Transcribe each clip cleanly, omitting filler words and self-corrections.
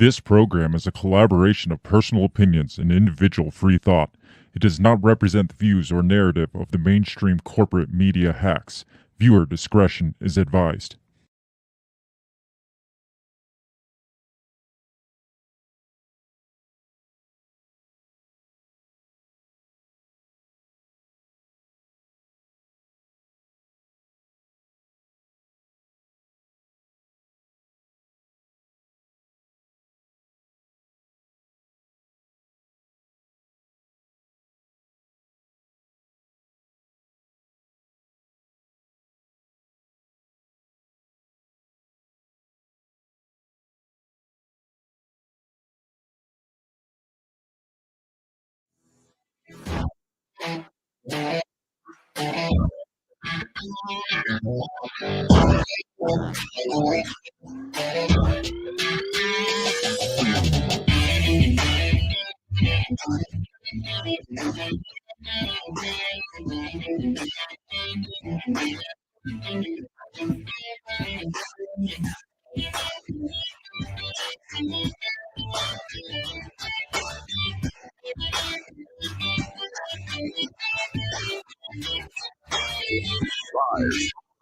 This program is a collaboration of personal opinions and individual free thought. It does not represent the views or narrative of the mainstream corporate media hacks. Viewer discretion is advised.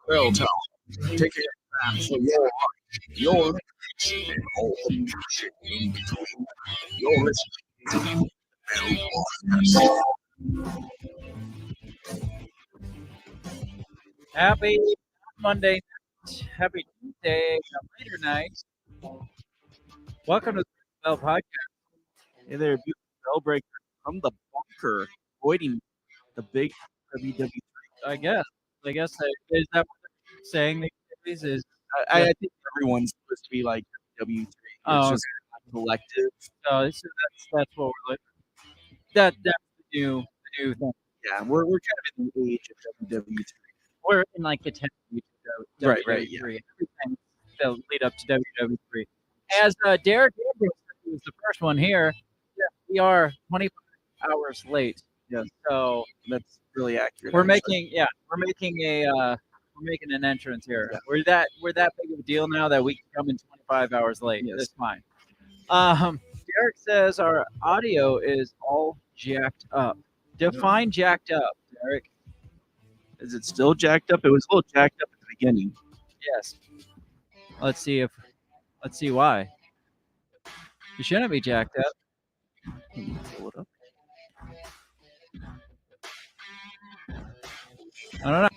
Bell tower, taking a stand for your life, and all the shit in between. You're listening to Bell Happy Monday night. Happy Tuesday, later night. Welcome to the Bell Podcast. Hey there, beautiful bell breaker from the bunker, avoiding the big WWE. I guess is that what they're saying these days? Is I think everyone's supposed to be like WWE. It's Oh, just collective. so that's what we're looking. That's the new thing. Yeah, we're kind of in the age of WWE. We're in like the 10th week of Right, WWE. yeah. Everything that lead up to WWE. As Derek Andrews, who was the first one here, yeah, we are 25 hours late. Yes. So That's really accurate. we're actually. making an entrance here. Yeah. We're that big of a deal now that we can come in 25 hours late. Yes. That's fine. Derek says our audio is all jacked up. Define jacked up, Derek. Is it still jacked up? It was a little jacked up at the beginning. Yes. Let's see why. You shouldn't be jacked up. Let me pull it up. I don't know.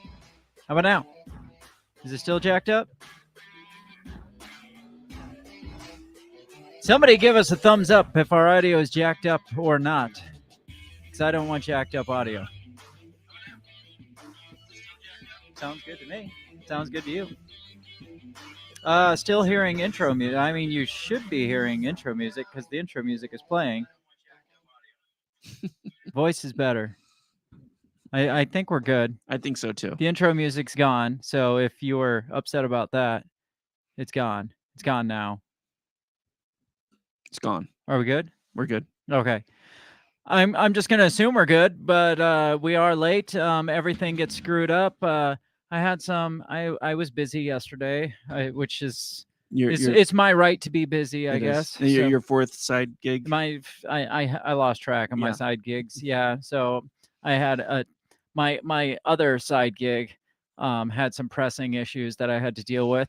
How about now? Is it still jacked up? Somebody give us a thumbs up if our audio is jacked up or not. Because I don't want jacked up audio. Sounds good to me. Sounds good to you. Still hearing intro music. I mean, you should be hearing intro music because the intro music is playing. Voice is better. I think we're good. I think so too. The intro music's gone. So if you were upset about that, it's gone. It's gone now. It's gone. Are we good? We're good. Okay. I'm just gonna assume we're good, but we are late. Everything gets screwed up. I was busy yesterday, which is it's my right to be busy, I guess. Your fourth side gig. I lost track of my Yeah. side gigs. Yeah, so I had my other side gig had some pressing issues that I had to deal with,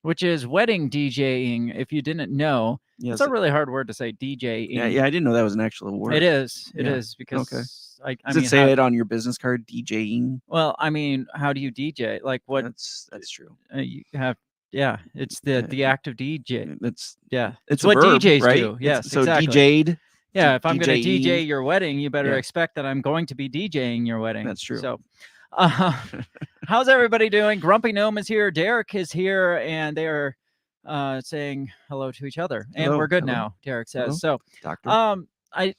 which is wedding DJing. If you didn't know, Yes. it's a really hard word to say, DJing. Yeah, I didn't know that was an actual word. It is. It Yeah. is because Okay. I Does mean, it say it on your business card? DJing. well, I mean, how do you DJ? Like what That's true. you have? Yeah, it's the act of DJ. That's Yeah, it's what a verb, DJs right? do. Yes, so exactly. DJ'd. Yeah, if I'm going to DJing. DJ your wedding, you better Yeah. expect that I'm going to be DJing your wedding. That's true. So, how's everybody doing? Grumpy Gnome is here. Derek is here, and they are saying hello to each other. And Hello, we're good hello. now, Derek says. Hello. So, Doctor.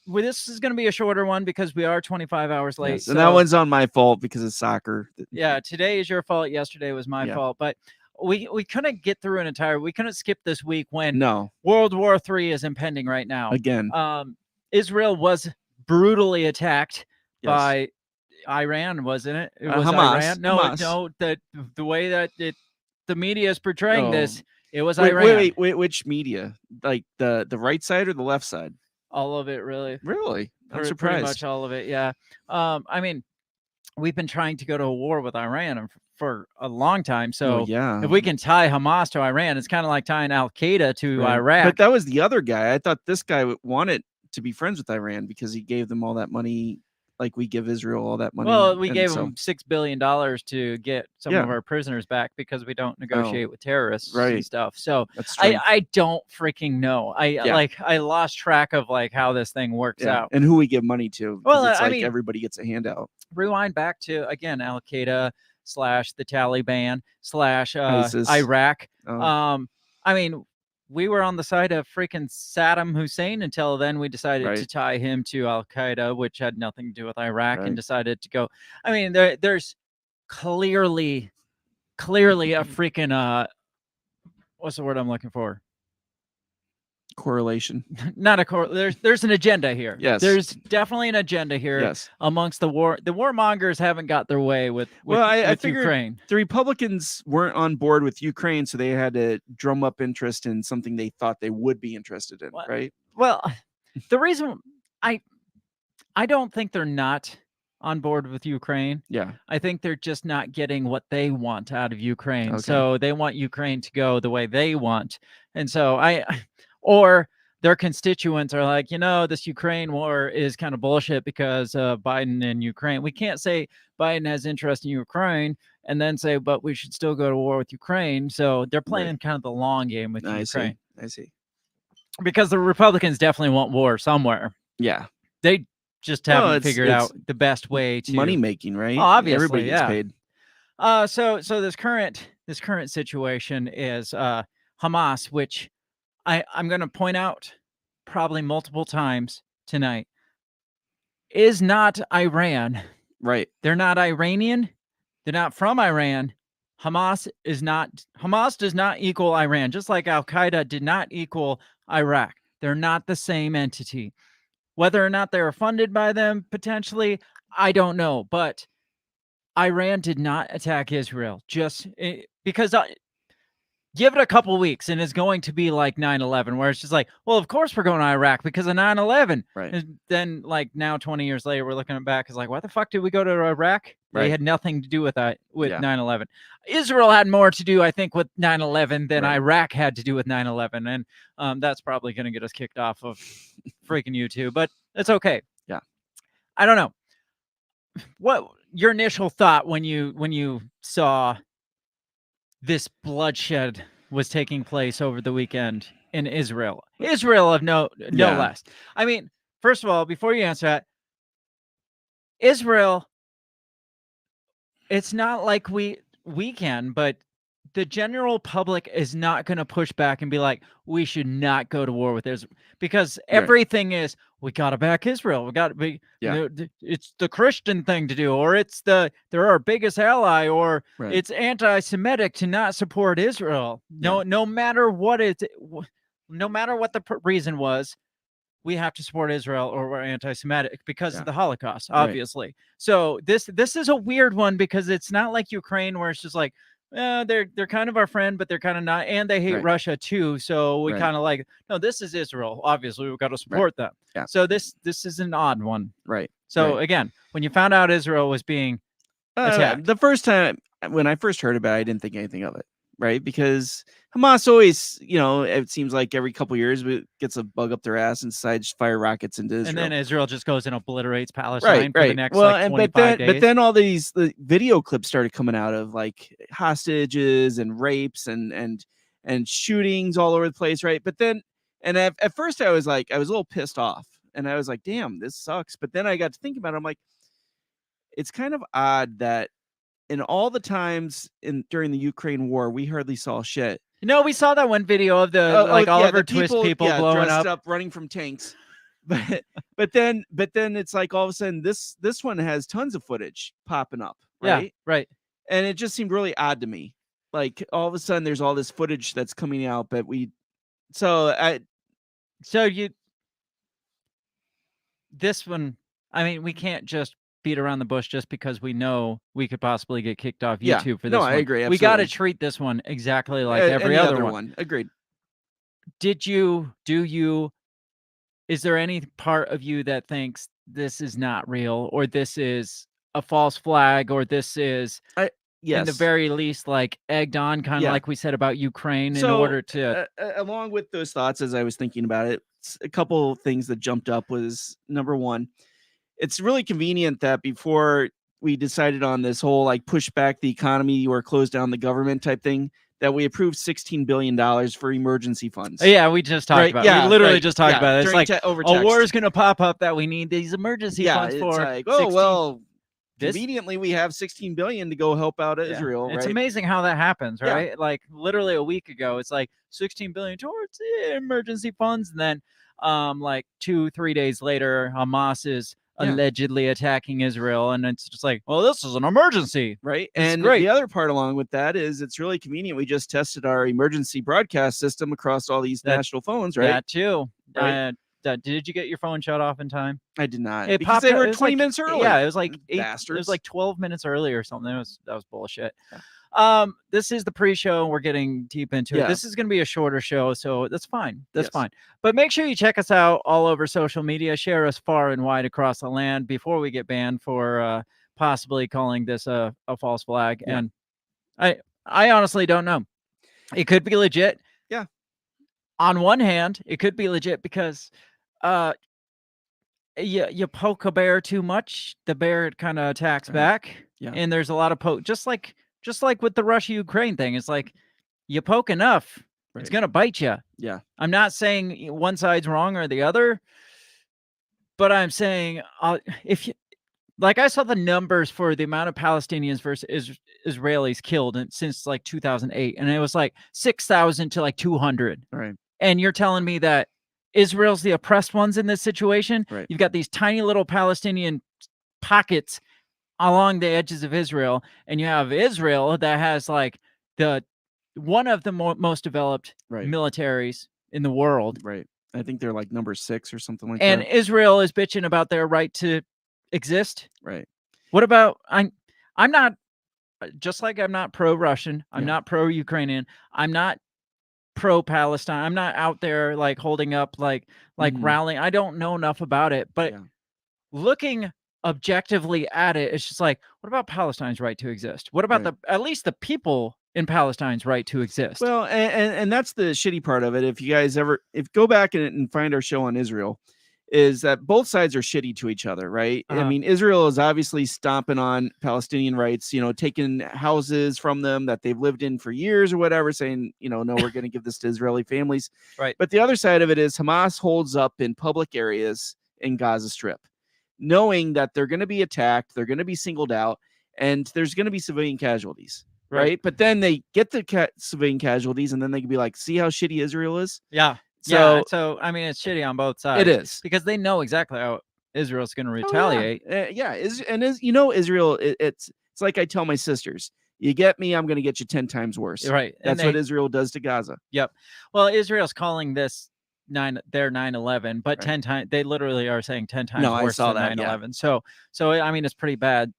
this is going to be a shorter one because we are 25 hours late. Yes, and that one's on my fault because it's soccer. Yeah, today is your fault. Yesterday was my fault, but we couldn't get through an entire. We couldn't skip this week when No. World War III is impending right now. Again. Israel was brutally attacked Yes. by Iran, wasn't it? It was Hamas. Iran. No, Hamas. no. The way that the media is portraying this It was Wait, Iran. wait, which media? Like the right side or the left side? All of it, really. Really? I'm Pretty surprised. much all of it, yeah. I mean, we've been trying to go to a war with Iran for a long time. So yeah, if we can tie Hamas to Iran, it's kind of like tying Al Qaeda to Iraq. But that was the other guy. I thought this guy wanted to be friends with Iran because he gave them all that money, like we give Israel all that money. Well, we gave them $6 billion to get some of Yeah. our prisoners back because we don't negotiate with terrorists right. and stuff. So That's strange. I don't freaking know. I lost track of like how this thing works out. And who we give money to. Well, It's I like mean, everybody gets a handout. Rewind back to, again, Al Qaeda / the Taliban / ISIS. Iraq. Oh. I mean, we were on the side of freaking Saddam Hussein until then we decided to tie him to Al Qaeda, which had nothing to do with Iraq, and decided to go. I mean, there's clearly a freaking what's the word I'm looking for? Correlation. Not a there's an agenda here. Yes. There's definitely an agenda here amongst the warmongers haven't got their way with I figured Ukraine. The Republicans weren't on board with Ukraine, so they had to drum up interest in something they thought they would be interested in, right? Well, the reason I don't think they're not on board with Ukraine. Yeah. I think they're just not getting what they want out of Ukraine. So they want Ukraine to go the way they want. And so or their constituents are like, this Ukraine war is kind of bullshit because Biden and Ukraine. We can't say Biden has interest in Ukraine and then say, but we should still go to war with Ukraine. So they're playing kind of the long game with Ukraine. I see. Because the Republicans definitely want war somewhere. Yeah. They just haven't figured out the best way to money making, right? Obviously, everybody gets paid. So this current situation is Hamas, which I'm going to point out probably multiple times tonight, is not Iran. Right. They're not Iranian. They're not from Iran. Hamas does not equal Iran, just like Al Qaeda did not equal Iraq. They're not the same entity. Whether or not they were funded by them, potentially, I don't know. But Iran did not attack Israel just because give it a couple weeks and it's going to be like 9/11, where it's just like, well, of course we're going to Iraq because of 9/11. Right. And then like now 20 years later, we're looking back as like, why the fuck did we go to Iraq? They had nothing to do with that, with 9/11. Israel had more to do, I think, with 9/11 than Iraq had to do with 9/11. And that's probably going to get us kicked off of freaking YouTube, but it's okay. Yeah. I don't know. What your initial thought when you saw this bloodshed was taking place over the weekend in Israel? Israel of no less. I mean, first of all, before you answer that, Israel, it's not like we can, but the general public is not going to push back and be like, we should not go to war with Israel, because everything is, we got to back Israel. We got to be, it's the Christian thing to do, or they're our biggest ally, or it's anti-Semitic to not support Israel. No matter what no matter what the reason was, we have to support Israel or we're anti-Semitic because of the Holocaust, obviously. So this is a weird one, because it's not like Ukraine where it's just like, they're kind of our friend, but they're kind of not, and they hate Russia too. So we kind of like, no, this is Israel. Obviously, we've got to support them. Yeah. So this is an odd one. Right. So again, when you found out Israel was being attacked, the first time when I first heard about it, I didn't think anything of it. Right, because Hamas always, it seems like every couple years gets a bug up their ass and decides to fire rockets into Israel. And then Israel just goes and obliterates Palestine for the next 25 days. But then all the video clips started coming out of like hostages and rapes and shootings all over the place, right? But then, and at first I was a little pissed off, and I was like, damn, this sucks. But then I got to think about it. I'm like, it's kind of odd that in all the times during the Ukraine war, we hardly saw shit. We saw that one video of the Oliver Twist people blowing up, running from tanks. But then it's like all of a sudden this one has tons of footage popping up, right? Yeah, right. And it just seemed really odd to me. Like all of a sudden there's all this footage that's coming out, but this one, I mean, we can't just beat around the bush just because we know we could possibly get kicked off Yeah. YouTube for this No, one. I agree, We got to absolutely. treat this one exactly like Any every other one. Agreed. Is there any part of you that thinks this is not real, or this is a false flag, or this is Yes. in the very least like egged on, kind of Yeah. like we said about Ukraine, in So, order to along with those thoughts, as I was thinking about it, a couple of things that jumped up was, number one, it's really convenient that before we decided on this whole like push back the economy or close down the government type thing, that we approved $16 billion for emergency funds. yeah, we just talked Right, about it. yeah, We literally right, just talked yeah, about it. It's during like over a text. war is going to pop up that we need these emergency funds it's for. like, oh 16 well, This- conveniently we have $16 billion to go help out Yeah. Israel. It's right? amazing how that happens, Yeah. right? Like literally a week ago, it's like 16 billion towards emergency funds, and then like 2-3 days later, Hamas is allegedly attacking Israel, and it's just like, well, this is an emergency, Right. It's And great. the other part along with that is it's really convenient. We just tested our emergency broadcast system across all these national phones, right? That too. Right. Did you get your phone shut off in time? I did not. It because popped they up- were it was 20 like- minutes early. Yeah, it was like it Bastards. was like 12 minutes early or something. That was bullshit. This is the pre-show, and we're getting deep into it. Yeah. This is going to be a shorter show, so that's fine. That's Yes. fine. But make sure you check us out all over social media. Share us far and wide across the land before we get banned for possibly calling this a false flag. Yeah. And I honestly don't know. It could be legit. Yeah. On one hand, it could be legit because you poke a bear too much, the bear kind of attacks back. Yeah. And there's a lot of poke, just like with the Russia-Ukraine thing. It's like you poke enough, it's Right. gonna bite you. Yeah. I'm not saying one side's wrong or the other, but I'm saying if you, like, I saw the numbers for the amount of Palestinians versus Israelis killed since like 2008, and it was like 6,000 to like 200. All right. And you're telling me that Israel's the oppressed ones in this situation? Right. You've got these tiny little Palestinian pockets along the edges of Israel, and you have Israel that has like one of the most developed Right. militaries in the world, Right. I think they're like number 6 or something like and that. Israel is bitching about their right to exist. Right. What about I'm not, just like I'm not pro-Russian, I'm Yeah. not pro-Ukrainian, I'm not pro-Palestine, I'm not out there like holding up like Mhm. rallying. I don't know enough about it, but Yeah. looking objectively at it, it's just like, what about Palestine's right to exist? What about Right. at least the people in Palestine's right to exist? Well, and that's the shitty part of it. If you guys go back and find our show on Israel, is that both sides are shitty to each other, right? I Uh-huh. mean, Israel is obviously stomping on Palestinian rights, taking houses from them that they've lived in for years or whatever, saying, no, we're going to give this to Israeli families. Right. But the other side of it is Hamas holds up in public areas in Gaza Strip, knowing that they're going to be attacked, they're going to be singled out, and there's going to be civilian casualties. Right. But then they get the civilian casualties, and then they can be like, see how shitty Israel is? Yeah. So I mean, it's shitty on both sides. It is. because they know exactly how Israel's going to Oh, retaliate. Israel, it's like I tell my sisters, you get me, I'm going to get you 10 times worse. Right. And That's what Israel does to Gaza. Yep. Well, Israel's calling this their 9/11, but Right. 10 times, they literally are saying 10 times No, I worse saw than that, yeah. 9/11. So I mean, it's pretty bad,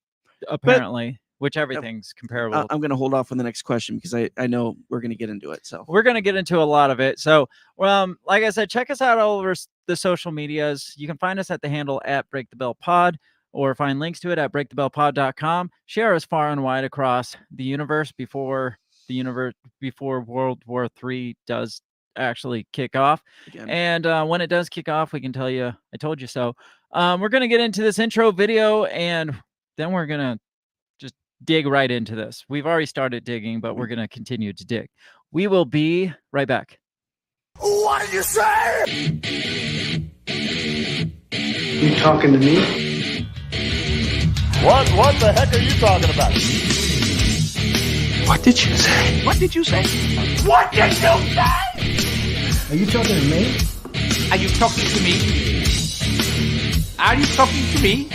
apparently, which everything's comparable. I'm going to hold off on the next question because I know we're going to get into it. So We're going to get into a lot of it. So, like I said, check us out all over the social medias. You can find us at the handle at Break the Bell Pod, or find links to it at breakthebellpod.com. Share us far and wide across the universe before World War III does actually kick off. again, And when it does kick off, we can tell you, I told you so. We're going to get into this intro video, and then we're going to just dig right into this. We've already started digging, but we're going to continue to dig. We will be right back. What did you say? You talking to me? What the heck are you talking about? What did you say? What did you say? What did you say? Are you talking to me? Are you talking to me? Are you talking to me?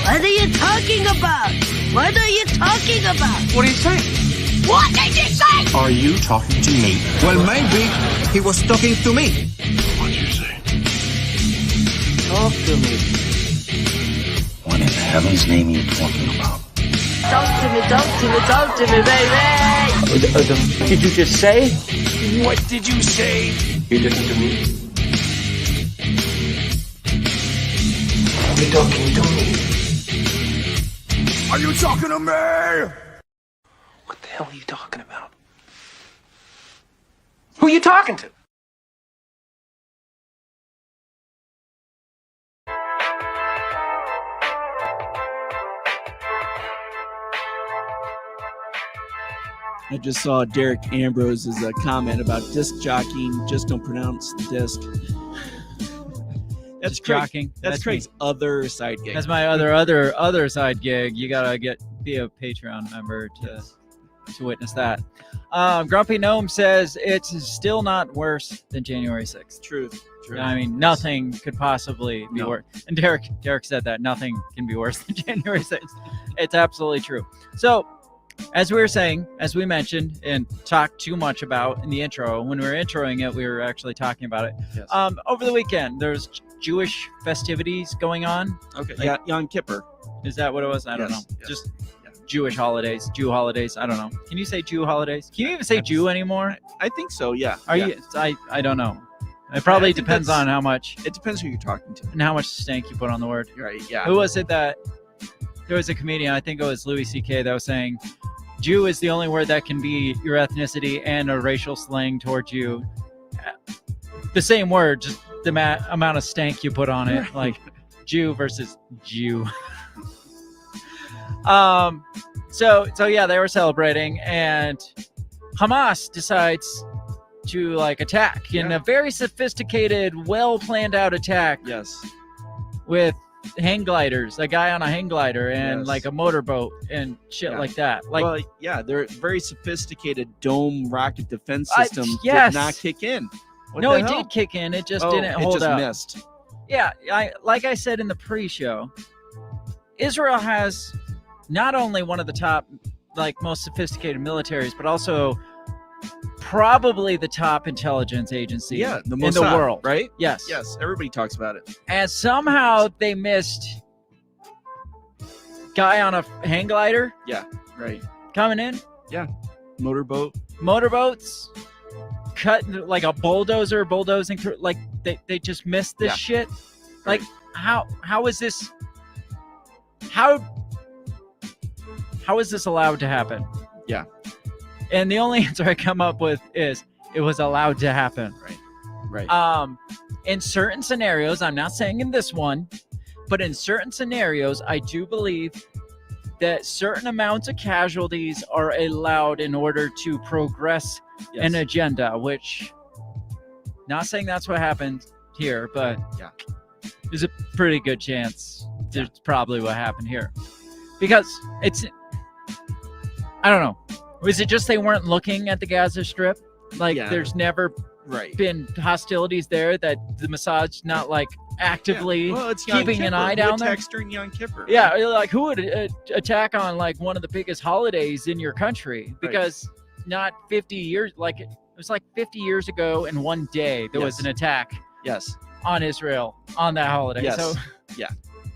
What are you talking about? What are you talking about? What did you say? What did you say? Are you talking to me? Well, maybe he was talking to me. What did you say? Talk to me. What in the heaven's name are you talking about? Talk to me, talk to me, baby. Did you just say? What did you say? You listen to me. Are you talking to me? Are you talking to me? What the hell are you talking about? Who are you talking to? I just saw Derek Ambrose's comment about disc jockeying. Just don't pronounce the disc. That's Just Craig, jockeying. That's me. Craig's other side gig. That's my other side gig. You gotta be a Patreon member to witness that. Grumpy Gnome says it's still not worse than January 6th. Truth. I mean, nothing could possibly be worse. And Derek said that nothing can be worse than January 6th. It's absolutely true. So, as we were saying, as we mentioned and talked too much about in the intro, when we were introing it, we were actually talking about it. Yes. Over the weekend, there's Jewish festivities going on. Okay. Like- Yeah, Yom Kippur. Is that what it was? I don't know. Yes, yes. Just Jewish holidays, Jew holidays. I don't know. Can you say Jew holidays? Can you even say Jew anymore? I think so. Yeah. Are yeah. you? I don't know. It probably I think depends that's- on how much It depends who you're talking to. and how much stank you put on the word. Right. Yeah. Who was it that there was a comedian? I think it was Louis C.K. that was saying, "Jew is the only word that can be your ethnicity and a racial slang towards you." The same word, just the amount of stank you put on it, like Jew versus Jew. So yeah, they were celebrating, and Hamas decides to like attack in a very sophisticated, well planned out attack Yes. with hang gliders, a guy on a hang glider and Yes. like a motorboat and shit Yeah. like that. Like, Well, yeah, their very sophisticated dome rocket defense I- system yes. did not kick in. What no, the it hell? did kick in. It just Oh, didn't it hold just up. missed. Yeah, like I said in the pre-show, Israel has not only one of the top, like most sophisticated militaries, but also probably the top intelligence agency Yeah, the in Mossad, the world. right? Yes. Yes, everybody talks about it. And somehow they missed guy on a hang glider Right. coming in, Motorboat. motorboats, cutting like a bulldozing through. Like they just missed this Yeah. shit. Right. Like how is this? How is this allowed to happen? Yeah. And the only answer I come up with is it was allowed to happen. Right. In certain scenarios, I'm not saying in this one, but in certain scenarios, I do believe that certain amounts of casualties are allowed in order to progress Yes. an agenda, which not saying that's what happened here, but Yeah. there's a pretty good chance that's probably what happened here. Because I don't know. Was it just they weren't looking at the Gaza Strip? Like Yeah. there's never Right. been hostilities there, that the Mossad's not like actively Yeah. Well, it's Yom keeping an Kippur. eye Who down there? attacks during Yom Kippur? Yeah, like who would attack on like one of the biggest holidays in your country? Because not 50 years, like it was like 50 years ago in one day there was Yes. an attack Yes. on Israel on that holiday. Yes. So Yeah.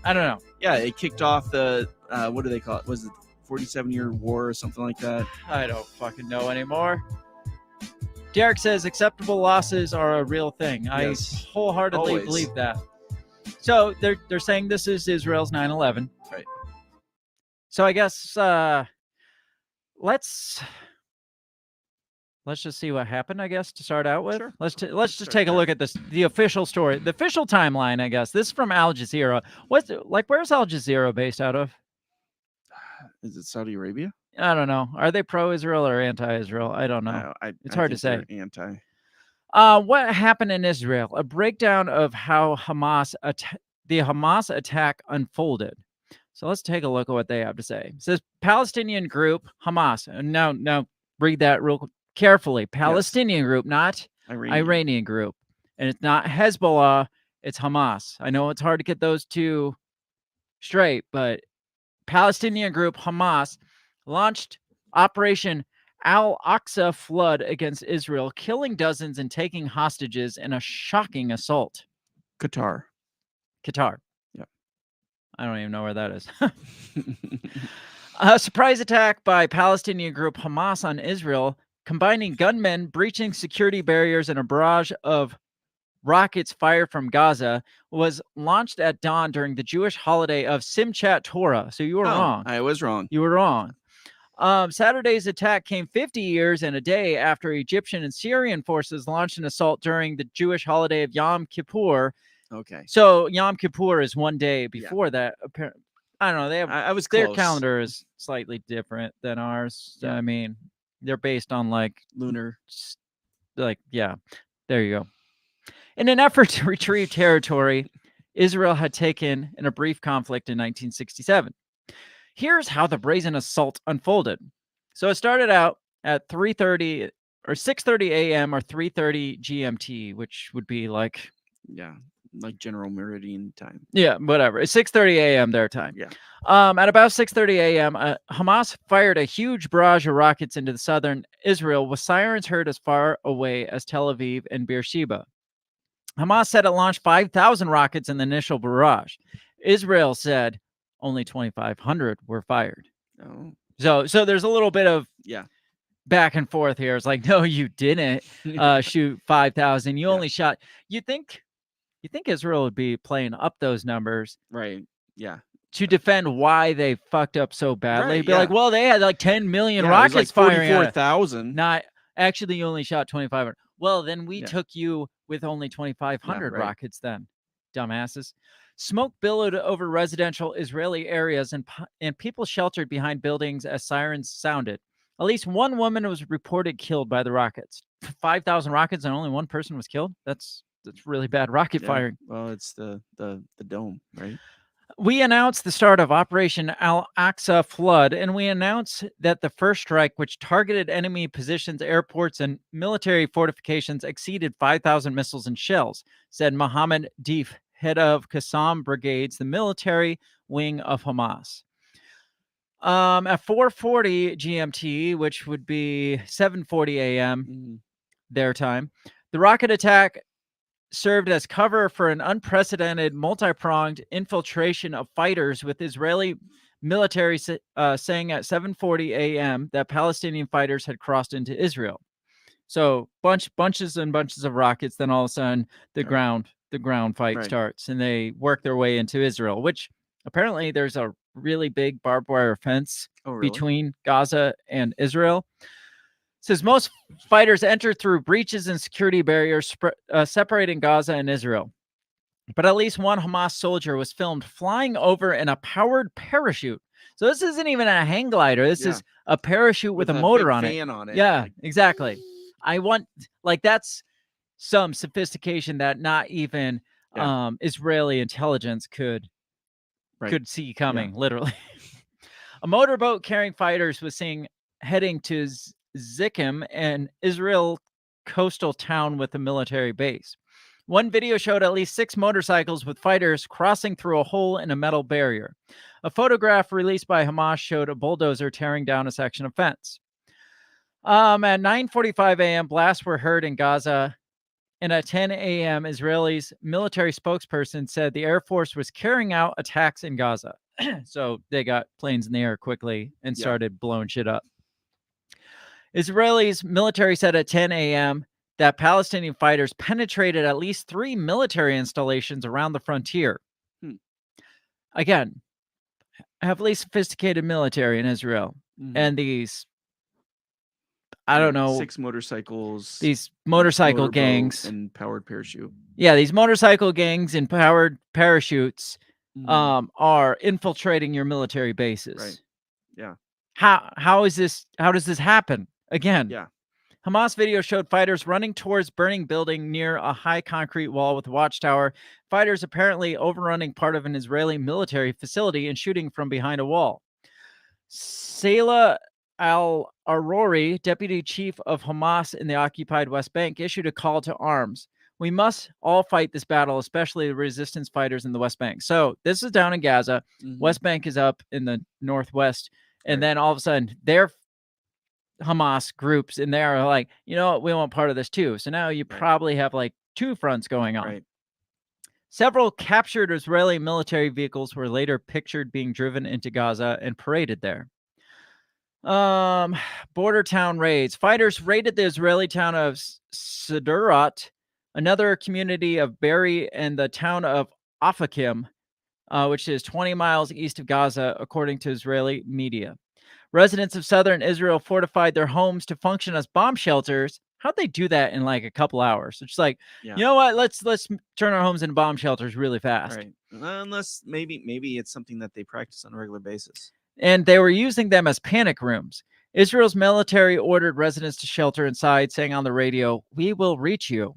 I don't know. Yeah. It kicked off the what do they call it? Was it 47-year war or something like that? I don't fucking know anymore. Derek says acceptable losses are a real thing. Yes. I wholeheartedly Always. believe that. So they're saying this is Israel's 9/11. Right. So I guess let's just see what happened, I guess, to start out with. Sure. Let's just start take a there. look at the official story, the official timeline, I guess. This is from Al Jazeera. Where's Al Jazeera based out of? Is it Saudi Arabia? I don't know. Are they pro-Israel or anti-Israel? I don't know. It's hard to say. Anti. What happened in Israel? A breakdown of how the Hamas attack unfolded. So let's take a look at what they have to say. It says Palestinian group Hamas. Now read that real carefully. Palestinian group, not Iranian group. And it's not Hezbollah, it's Hamas. I know it's hard to get those two straight, but Palestinian group Hamas launched Operation Al-Aqsa flood against Israel, killing dozens and taking hostages in a shocking assault. Qatar. Qatar. Yep. I don't even know where that is. A surprise attack by Palestinian group Hamas on Israel, combining gunmen breaching security barriers and a barrage of rockets fired from Gaza, was launched at dawn during the Jewish holiday of Simchat Torah. So you were wrong. I was wrong. You were wrong. Saturday's attack came 50 years and a day after Egyptian and Syrian forces launched an assault during the Jewish holiday of Yom Kippur. Okay. So Yom Kippur is one day before that. Apparently, I don't know. They have I was their close. calendar is slightly different than ours. Yeah. I mean, they're based on like Lunar. yeah. There you go. In an effort to retrieve territory Israel had taken in a brief conflict in 1967. Here's how the brazen assault unfolded. So it started out at 3:30 or 6:30 a.m. or 3:30 GMT, which would be like General Meridian time. Yeah, whatever. It's 6:30 a.m. their time. Yeah. At about 6:30 a.m., Hamas fired a huge barrage of rockets into the southern Israel, with sirens heard as far away as Tel Aviv and Beersheba. Hamas said it launched 5,000 rockets in the initial barrage. Israel said only 2,500 were fired. Oh. So there's a little bit of back and forth here. It's like, no, you didn't shoot 5,000. You only shot. You think Israel would be playing up those numbers, right? Yeah. To defend why they fucked up so badly. Right, Be like, well, they had like 10 million rockets like firing. 44,000. Not actually, you only shot 2,500. Well, then we took you with only 2,500 rockets. Then, dumbasses. Smoke billowed over residential Israeli areas, and people sheltered behind buildings as sirens sounded. At least one woman was reported killed by the rockets. 5,000 rockets and only one person was killed. That's really bad rocket firing. Well, it's the dome, right? We announced the start of Operation Al-Aqsa Flood, and we announced that the first strike, which targeted enemy positions, airports, and military fortifications, exceeded 5,000 missiles and shells, said Mohammed Deif, head of Qassam Brigades, the military wing of Hamas. At 4:40 GMT, which would be 7:40 a.m. their time, the rocket attack served as cover for an unprecedented multi-pronged infiltration of fighters, with Israeli military saying at 7:40 a.m. that Palestinian fighters had crossed into Israel. So bunches and bunches of rockets. Then all of a sudden the ground fight starts, and they work their way into Israel, which apparently there's a really big barbed wire fence between Gaza and Israel. Says most fighters enter through breaches and security barriers separating Gaza and Israel. But at least one Hamas soldier was filmed flying over in a powered parachute. So this isn't even a hang glider. This is a parachute with a motor on it. Fan on it. Yeah, exactly. I want, like, that's some sophistication that not even Israeli intelligence could see coming, literally. A motorboat carrying fighters was seen heading to Zikkim, an Israel coastal town with a military base. One video showed at least 6 motorcycles with fighters crossing through a hole in a metal barrier. A photograph released by Hamas showed a bulldozer tearing down a section of fence. At 9:45 a.m., blasts were heard in Gaza, and at 10 a.m., Israel's military spokesperson said the Air Force was carrying out attacks in Gaza. So they got planes in the air quickly and started blowing shit up. Israel's military said at 10 a.m. that Palestinian fighters penetrated at least 3 military installations around the frontier. Again, heavily sophisticated military in Israel. And these, I don't know, 6 motorcycles, these motorcycle gangs and powered parachute. Yeah, these motorcycle gangs and powered parachutes are infiltrating your military bases. Right. Yeah. How does this happen? Again, yeah. Hamas video showed fighters running towards burning building near a high concrete wall with a watchtower. Fighters apparently overrunning part of an Israeli military facility and shooting from behind a wall. Salah al-Arori, deputy chief of Hamas in the occupied West Bank, issued a call to arms. We must all fight this battle, especially the resistance fighters in the West Bank. So this is down in Gaza. West Bank is up in the northwest. And then all of a sudden, they're Hamas groups in there are like, you know what, we want part of this too. So now you probably have like 2 fronts going on. Several captured Israeli military vehicles were later pictured being driven into Gaza and paraded there. Border town raids. Fighters raided the Israeli town of Sderot, another community of Be'eri, and the town of Afakim, which is 20 miles east of Gaza, according to Israeli media. Residents of southern Israel fortified their homes to function as bomb shelters. How'd they do that in like a couple hours? It's like, you know what? Let's turn our homes into bomb shelters really fast. Right. Unless maybe it's something that they practice on a regular basis. And they were using them as panic rooms. Israel's military ordered residents to shelter inside, saying on the radio, "We will reach you."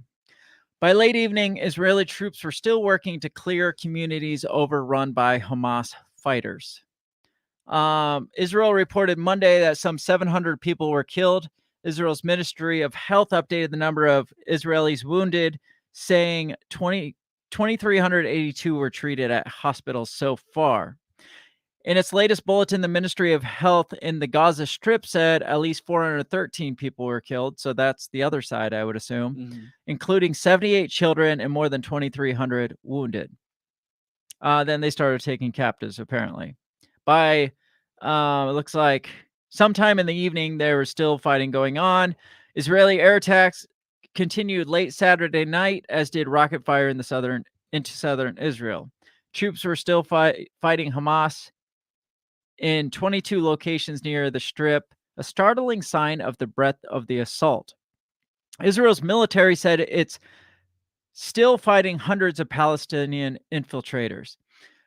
By late evening, Israeli troops were still working to clear communities overrun by Hamas fighters. Israel reported Monday that some 700 people were killed. Israel's Ministry of Health updated the number of Israelis wounded, saying 2,382 were treated at hospitals so far. In its latest bulletin, the Ministry of Health in the Gaza Strip said at least 413 people were killed. So that's the other side, I would assume, including 78 children and more than 2,300 wounded. Then they started taking captives, apparently. By, it looks like sometime in the evening, there was still fighting going on. Israeli air attacks continued late Saturday night, as did rocket fire into southern Israel. Troops were still fighting Hamas in 22 locations near the Strip, a startling sign of the breadth of the assault. Israel's military said it's still fighting hundreds of Palestinian infiltrators.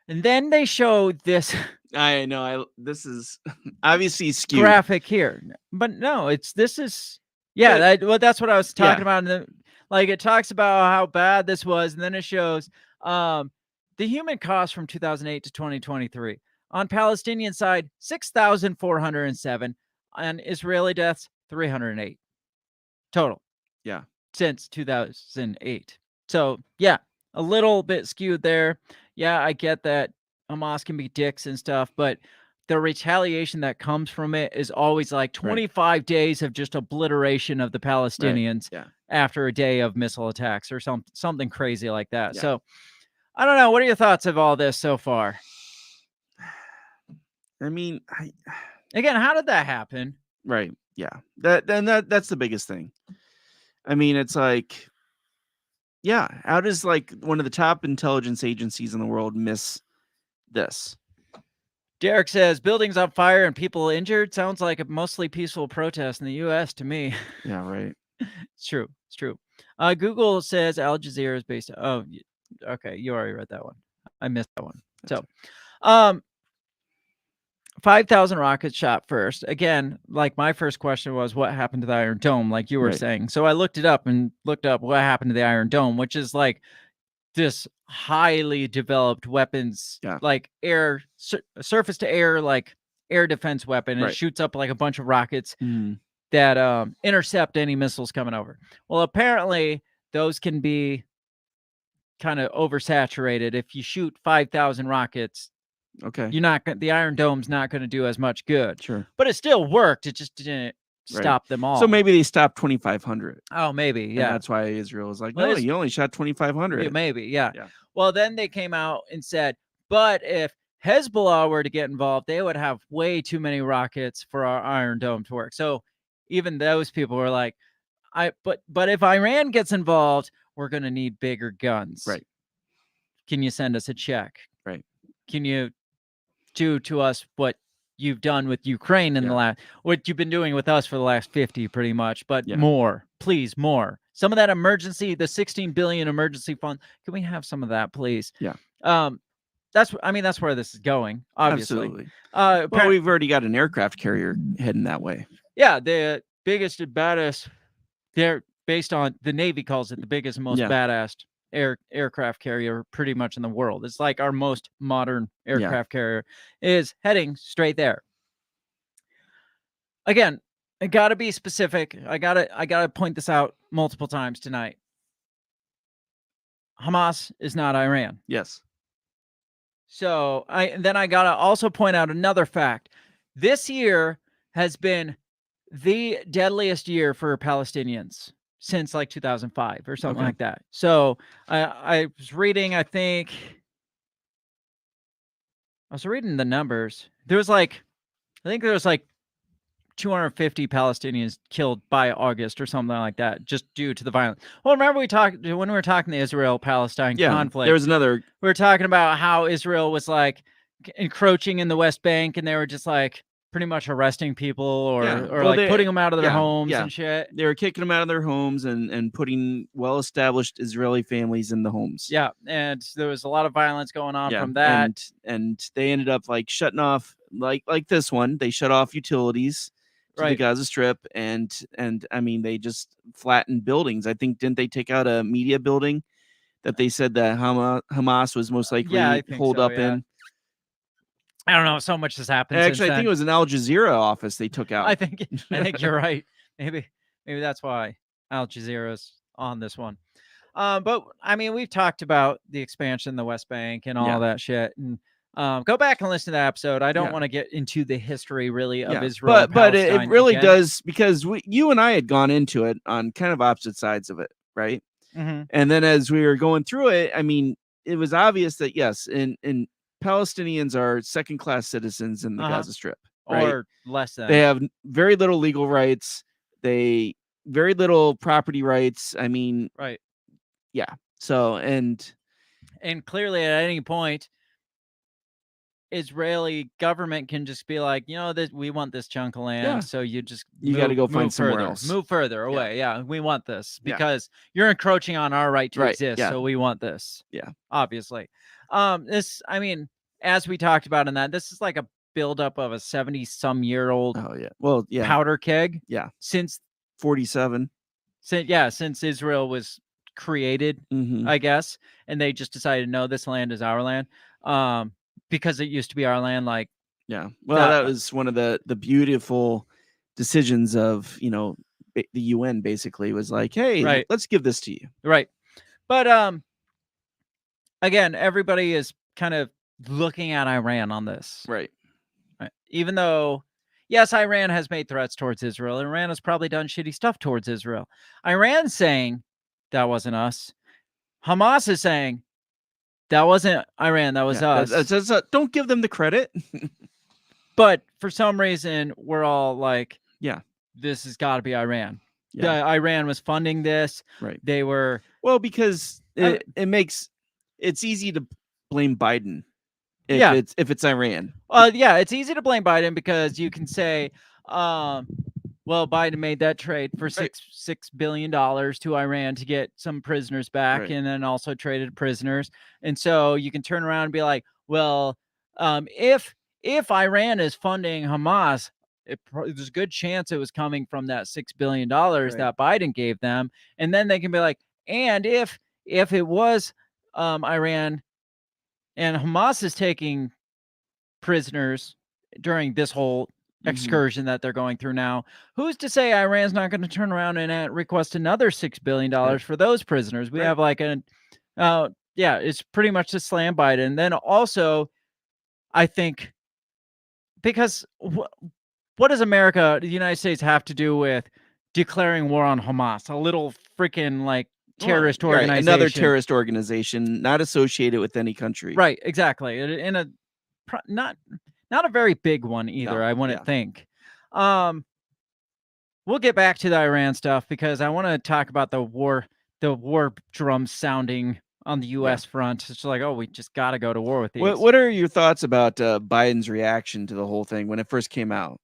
And then they show this. I know. This is obviously skewed. Graphic here. But no, that's what I was talking about. Like, it talks about how bad this was, and then it shows the human cost from 2008 to 2023. On Palestinian side, 6,407. On Israeli deaths, 308 total. Yeah. Since 2008. So, yeah, a little bit skewed there. Yeah, I get that Hamas can be dicks and stuff, but the retaliation that comes from it is always like 25 days of just obliteration of the Palestinians after a day of missile attacks or something crazy like that. Yeah. So, I don't know. What are your thoughts of all this so far? I mean, again, how did that happen? Right. Yeah. That's the biggest thing. I mean, it's like, yeah, how does like one of the top intelligence agencies in the world miss this? Derek says buildings on fire and people injured. Sounds like a mostly peaceful protest in the U.S. to me. Yeah, right. It's true. It's true. Google says Al Jazeera is based. Oh, okay. You already read that one. I missed that one. So, 5,000 rockets shot first. Again, like my first question was, what happened to the Iron Dome? Like you were saying. So I looked up what happened to the Iron Dome, which is like this highly developed weapons, like surface to air, like air defense weapon. It shoots up like a bunch of rockets that intercept any missiles coming over. Well, apparently those can be kind of oversaturated. If you shoot 5,000 rockets, the Iron Dome's not going to do as much good. Sure. But it still worked. It just didn't stop them all. So maybe they stopped 2,500. Oh, maybe. Yeah. And that's why Israel was like, no, you only shot 2,500. Maybe. Yeah. Well, then they came out and said, but if Hezbollah were to get involved, they would have way too many rockets for our Iron Dome to work. So even those people were like, but if Iran gets involved, we're going to need bigger guns. Right. Can you send us a check? Right. Can you do to us what you've done with Ukraine in what you've been doing with us for the last 50 pretty much, but more, please, more. Some of that emergency, the 16 billion emergency fund, can we have some of that, please? Yeah. That's where this is going, obviously. Absolutely. Well, we've already got an aircraft carrier heading that way. Yeah, the biggest and baddest, they're based on, the Navy calls it the biggest and most badass aircraft carrier pretty much in the world. It's like our most modern aircraft carrier is heading straight there. Again, I gotta be specific. I gotta point this out multiple times tonight. Hamas is not Iran. Yes. So I gotta also point out another fact. This year has been the deadliest year for Palestinians since like 2005 or something Okay. like that. So I was reading, I was reading the numbers. There was like, I think there was like 250 Palestinians killed by August or something like that, just due to the violence. Well, remember we talked when we were talking the Israel-Palestine conflict. There was another. We were talking about how Israel was like encroaching in the West Bank, and they were just like pretty much arresting people or Well, like putting them out of their homes yeah. and shit. They were kicking them out of their homes and putting well-established Israeli families in the homes. Yeah, and there was a lot of violence going on from that. And they ended up like shutting off like this one. They shut off utilities to the Gaza Strip, and I mean they just flattened buildings. I think didn't they take out a media building that they said that Hamas was most likely holed up in? I don't know. So much has happened. Actually, I think it was an Al Jazeera office they took out. I think you're right. Maybe that's why Al Jazeera's on this one. But I mean, we've talked about the expansion in the West Bank and all that shit. And go back and listen to that episode. I don't want to get into the history really of Israel, but it really does, because you and I had gone into it on kind of opposite sides of it, right? Mm-hmm. And then as we were going through it, I mean, it was obvious that yes, in Palestinians are second-class citizens in the Gaza Strip, right? Or less than. They have very little legal rights. Very little property rights. I mean, right. Yeah. So, and clearly at any point, Israeli government can just be like, you know, we want this chunk of land, so you got to go find somewhere else. Move further away. Yeah, we want this because you're encroaching on our right to exist. Yeah. So we want this. Yeah, obviously. This, I mean, as we talked about in that, this is like a buildup of a 70-some-year-old. Oh yeah. Well, yeah. Powder keg. Yeah. Since 47. Since Israel was created, I guess, and they just decided, no, this land is our land. Because it used to be our land, like well, that was one of the beautiful decisions of the UN. Basically, was like, hey, let's give this to you, right? But again, everybody is kind of looking at Iran on this, right? Even though, yes, Iran has made threats towards Israel, and Iran has probably done shitty stuff towards Israel. Iran's saying that wasn't us. Hamas is saying that wasn't Iran, that was us. Don't give them the credit. But for some reason, we're all like, this has got to be Iran. Yeah. Iran was funding this. Right. They were. Well, because it's easy to blame Biden if it's Iran. It's easy to blame Biden because you can say, well, Biden made that trade for $6 billion to Iran to get some prisoners back, and then also traded prisoners. And so you can turn around and be like, well, if Iran is funding Hamas, there's a good chance it was coming from that $6 billion that Biden gave them. And then they can be like, and if it was Iran and Hamas is taking prisoners during this whole excursion that they're going through now, who's to say Iran's not going to turn around and request another $6 billion for those prisoners? We have like it's pretty much to slam Biden. Then also, I think, because what does America, the United States, have to do with declaring war on Hamas, a little freaking like terrorist organization? Another terrorist organization, not associated with any country. Right, exactly. In a not a very big one either, No, I wouldn't think. We'll get back to the Iran stuff because I want to talk about the war drum sounding on the U.S. front. It's like, oh, we just got to go to war with these. What are your thoughts about Biden's reaction to the whole thing when it first came out?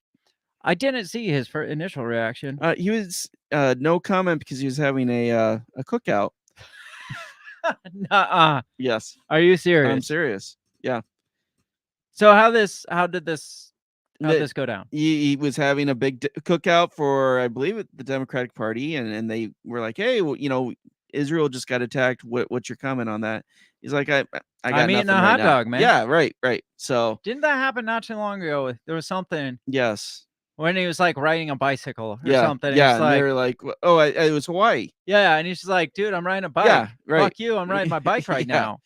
I didn't see his initial reaction. He was no comment because he was having a cookout. Nuh-uh. Yes. Are you serious? I'm serious. Yeah. So how did this go down? He was having a big cookout for, I believe, the Democratic Party, and they were like, hey, well, Israel just got attacked. What's your comment on that? He's like, I'm eating a hot dog, man. Yeah, right. So didn't that happen not too long ago? There was something. Yes. When he was like riding a bicycle or something. Yeah, and they were like, oh, it was Hawaii. Yeah, and he's just like, dude, I'm riding a bike. Yeah, right. Fuck you, I'm riding my bike right now.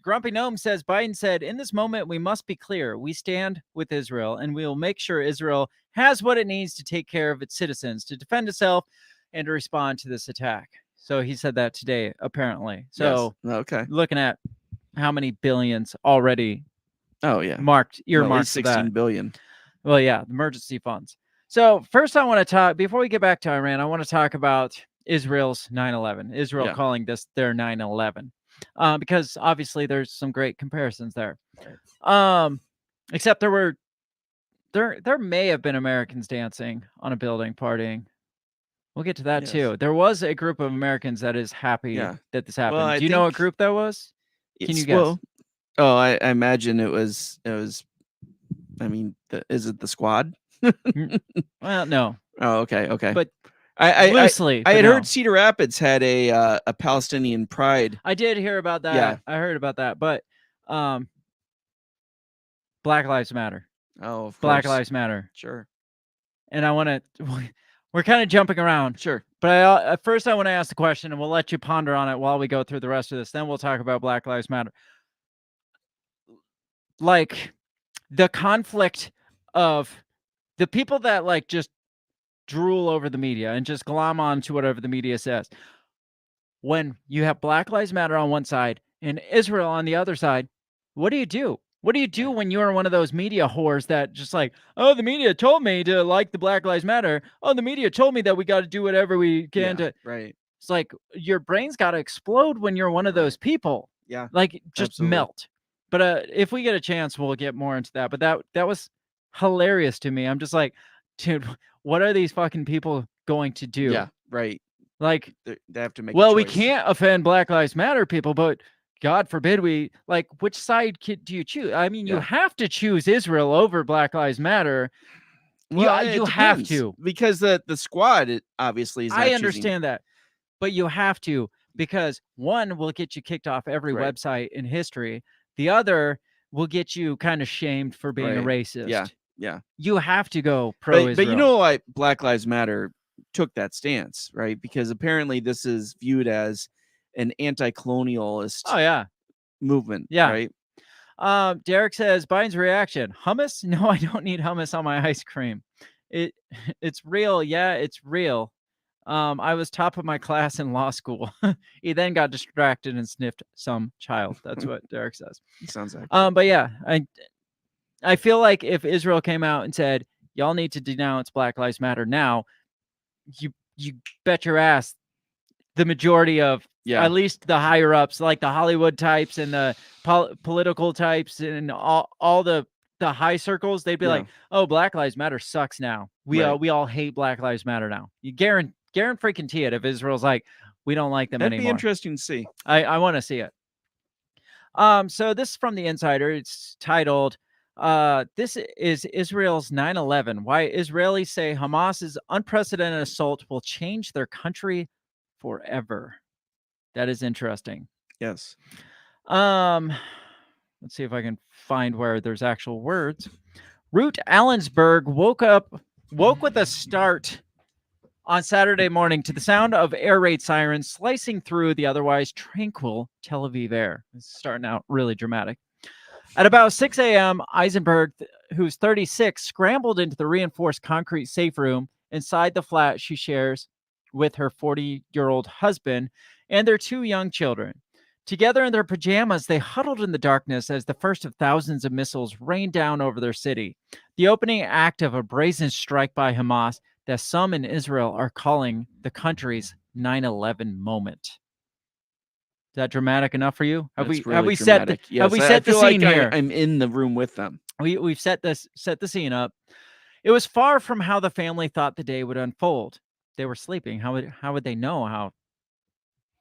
Grumpy Gnome says, Biden said, in this moment, we must be clear. We stand with Israel, and we will make sure Israel has what it needs to take care of its citizens, to defend itself, and to respond to this attack. So he said that today, apparently. So Yes. Okay. looking at how many billions already Oh yeah. earmarked At least for 16 that. billion. Well, yeah, emergency funds. So first I want to talk, before we get back to Iran, I want to talk about Israel's 9/11. Israel Yeah. calling this their 9/11. Because obviously there's some great comparisons there. Except there may have been Americans dancing on a building partying. We'll get to that Yes. too. There was a group of Americans that is happy Yeah. that this happened. Well, I Do you know what think group that was? Can you it's- guess? well, oh, I imagine it was. I mean, is it the Squad? Well, no, Oh, okay. but I loosely. I but had no. heard Cedar Rapids had a Palestinian Pride. I did hear about that. Yeah. I heard about that, but Black Lives Matter. Oh, of Black course. Lives Matter. Sure. And I want to. We're kind of jumping around. Sure. But at first, I want to ask the question, and we'll let you ponder on it while we go through the rest of this. Then we'll talk about Black Lives Matter. Like the conflict of the people that like just drool over the media and just glom on to whatever the media says. When you have Black Lives Matter on one side and Israel on the other side, what do you do? What do you do when you're one of those media whores that just like, oh, the media told me to like the Black Lives Matter. Oh, the media told me that we got to do whatever we can to. Right. It's like your brain's got to explode when you're one of those people. Yeah. Like just Absolutely. melt. But if we get a chance, we'll get more into that. But that was hilarious to me. I'm just like, dude, what are these fucking people going to do? Yeah. Right. Like, They have to make. well, a we choice. can't offend Black Lives Matter people, but God forbid we like. Which side do you choose? I mean, you Yeah. have to choose Israel over Black Lives Matter. Well, you it have depends, to, because the Squad obviously is. Not I choosing- understand that, but you have to, because one will get you kicked off every Right. website in history. The other will get you kind of shamed for being a Right. racist. Yeah. You have to go pro-Israel. But you know why Black Lives Matter took that stance, right? Because apparently this is viewed as an anti-colonialist Oh yeah. movement. Yeah. Right. Derek says Biden's reaction: hummus? No, I don't need hummus on my ice cream. It's real. Yeah, it's real. I was top of my class in law school. He then got distracted and sniffed some child. That's what Derek says. Sounds like. But yeah, I feel like if Israel came out and said, y'all need to denounce Black Lives Matter now, you bet your ass the majority of at least the higher ups, like the Hollywood types and the political types and all the high circles, they'd be like, oh, Black Lives Matter sucks now. We all hate Black Lives Matter now. You guarantee freaking it if Israel's like, we don't like them That'd anymore. be interesting to see. I want to see it. So this is from the Insider. It's titled, this is Israel's 9/11. Why Israelis say Hamas's unprecedented assault will change their country forever. That is interesting. Yes. Let's see if I can find where there's actual words. Ruth Allensberg woke with a start on Saturday morning to the sound of air raid sirens slicing through the otherwise tranquil Tel Aviv air. It's starting out really dramatic. At about 6 a.m., Eisenberg, who's 36, scrambled into the reinforced concrete safe room inside the flat she shares with her 40-year-old husband and their 2 young children. Together in their pajamas, they huddled in the darkness as the first of thousands of missiles rained down over their city. The opening act of a brazen strike by Hamas that some in Israel are calling the country's 9/11 moment. Is that dramatic enough for you? Have we set the scene here? I'm in the room with them. We've set the scene up. It was far from how the family thought the day would unfold. They were sleeping. How would they know how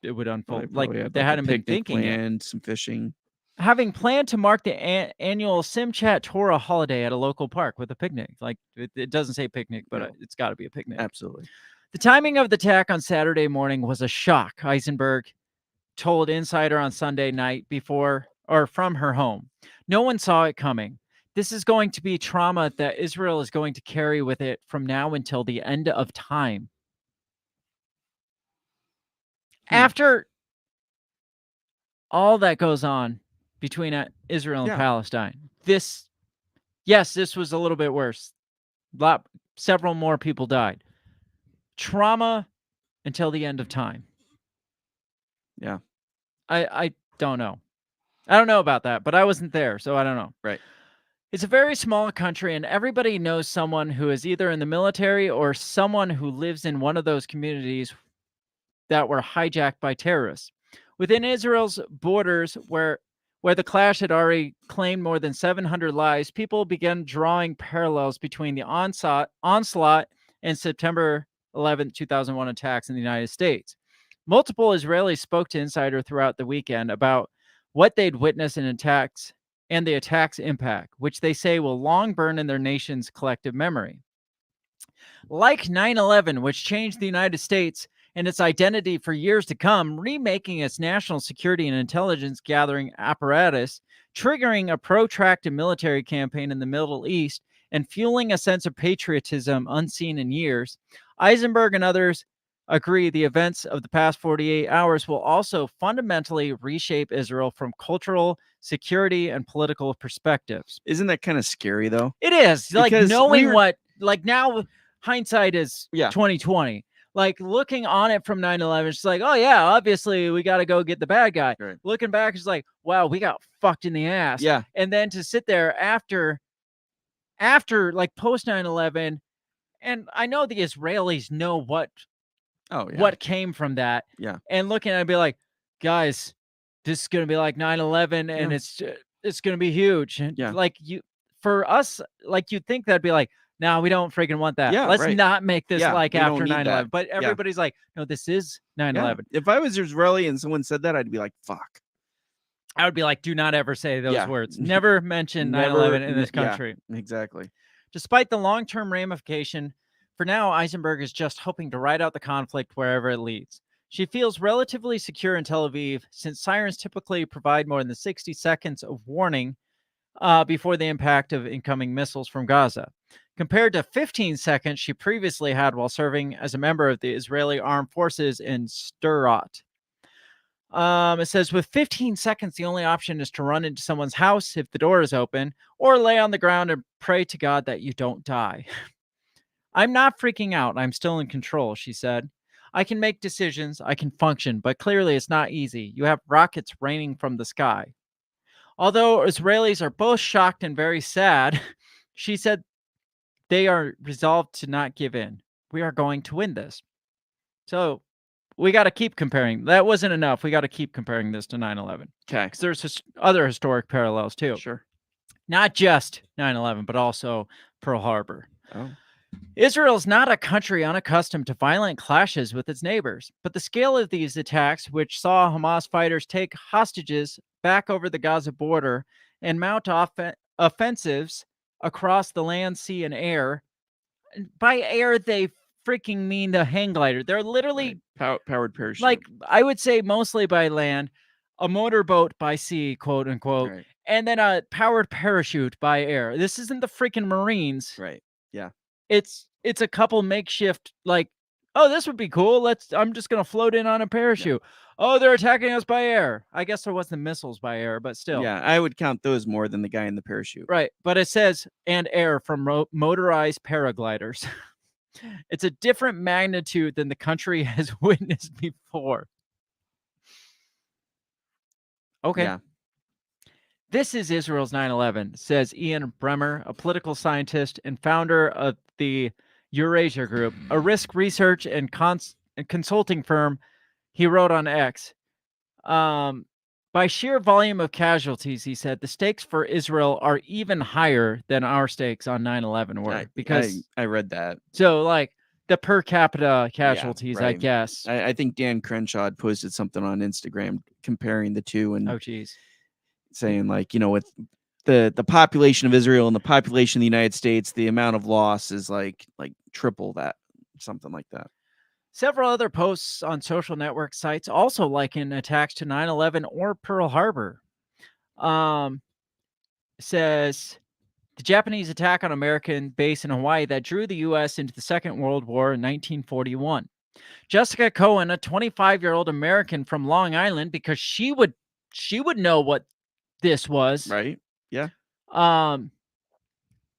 it would unfold? They hadn't been thinking and some fishing. Having planned to mark the annual Simchat Torah holiday at a local park with a picnic. Like it doesn't say picnic, but it's got to be a picnic. Absolutely. The timing of the attack on Saturday morning was a shock, Eisenberg told Insider on Sunday night from her home. No one saw it coming. This is going to be trauma that Israel is going to carry with it from now until the end of time. After all that goes on between Israel and Palestine, this was a little bit worse. Several more people died. Trauma until the end of time. Yeah. I don't know. I don't know about that, but I wasn't there, so I don't know. Right. It's a very small country, and everybody knows someone who is either in the military or someone who lives in one of those communities that were hijacked by terrorists. Within Israel's borders, where the clash had already claimed more than 700 lives, people began drawing parallels between the onslaught and September 11, 2001 attacks in the United States. Multiple Israelis spoke to Insider throughout the weekend about what they'd witnessed in attacks and the attack's impact, which they say will long burn in their nation's collective memory. Like 9/11, which changed the United States and its identity for years to come, remaking its national security and intelligence gathering apparatus, triggering a protracted military campaign in the Middle East, and fueling a sense of patriotism unseen in years, Eisenberg and others agree the events of the past 48 hours will also fundamentally reshape Israel from cultural, security, and political perspectives. Isn't that kind of scary, though? It is. Like, Because knowing what, like, now hindsight is Yeah. 2020. Like, looking on it from 9/11, it's like, oh yeah, obviously we got to go get the bad guy. Right. Looking back, it's like, wow, we got fucked in the ass. Yeah. And then to sit there after like post 9/11, and I know the Israelis know what came from that. Yeah. And looking at it, be like, guys, this is gonna be like 9/11, and it's gonna be huge. And Yeah. like, for us, like, you'd think that'd be like, no, we don't freaking want that. Yeah, Let's right. not make this like we don't after need 9/11. that. But everybody's like, no, this is 9/11. If I was Israeli and someone said that, I'd be like, fuck. I would be like, do not ever say those Yeah. words. Never mention Never- 9/11 in this yeah. country. Exactly. Despite the long-term ramification, for now, Eisenberg is just hoping to ride out the conflict wherever it leads. She feels relatively secure in Tel Aviv, since sirens typically provide more than 60 seconds of warning before the impact of incoming missiles from Gaza, compared to 15 seconds she previously had while serving as a member of the Israeli Armed Forces in Sderot. It says, with 15 seconds, the only option is to run into someone's house if the door is open, or lay on the ground and pray to God that you don't die. I'm not freaking out. I'm still in control, she said. I can make decisions, I can function, but clearly it's not easy. You have rockets raining from the sky. Although Israelis are both shocked and very sad, she said they are resolved to not give in. We are going to win this. So we got to keep comparing. That wasn't enough. We got to keep comparing this to 9/11. Okay. Because there's other historic parallels too. Sure. Not just 9/11, but also Pearl Harbor. Oh. Israel is not a country unaccustomed to violent clashes with its neighbors, but the scale of these attacks, which saw Hamas fighters take hostages back over the Gaza border and mount offensives across the land, sea, and air. By air, they freaking mean the hang glider. They're literally powered parachute. like, I would say mostly by land, a motorboat by sea, quote unquote, Right. and then a powered parachute by air. This isn't the freaking Marines. Right. Yeah. It's a couple makeshift, like, oh, this would be cool. I'm just gonna float in on a parachute. Oh, they're attacking us by air. I guess there wasn't missiles by air, but still. Yeah, I would count those more than the guy in the parachute. Right, but it says, and air from motorized paragliders. It's a different magnitude than the country has witnessed before. Okay. Yeah. This is Israel's 9/11, says Ian Bremmer, a political scientist and founder of the Eurasia Group, a risk research and consulting firm. He wrote on X, by sheer volume of casualties, he said, the stakes for Israel are even higher than our stakes on 9/11 were. Because I read that. So, like, the per capita casualties, I right. guess. I think Dan Crenshaw had posted something on Instagram comparing the two, and saying, like, you know, with the population of Israel and the population of the United States, the amount of loss is like triple that, something like that. Several other posts on social network sites also liken attacks to 9/11 or Pearl Harbor. Says the Japanese attack on American base in Hawaii that drew the U.S. into the Second World War in 1941. Jessica Cohen, a 25-year-old American from Long Island, because she would know what this was. Right. Yeah.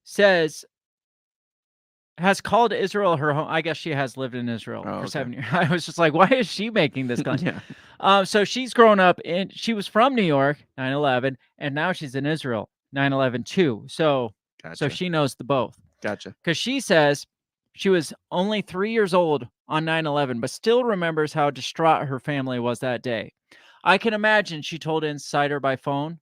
Says has called Israel her home. I guess she has lived in Israel for okay. 7 years. I was just like, why is she making this claim? Yeah. So she's grown up she was from New York, 9/11, and now she's in Israel, 9/11 too. So Gotcha. she knows the both. Gotcha. Because she says she was only 3 years old on 9/11, but still remembers how distraught her family was that day. I can imagine, she told Insider by phone,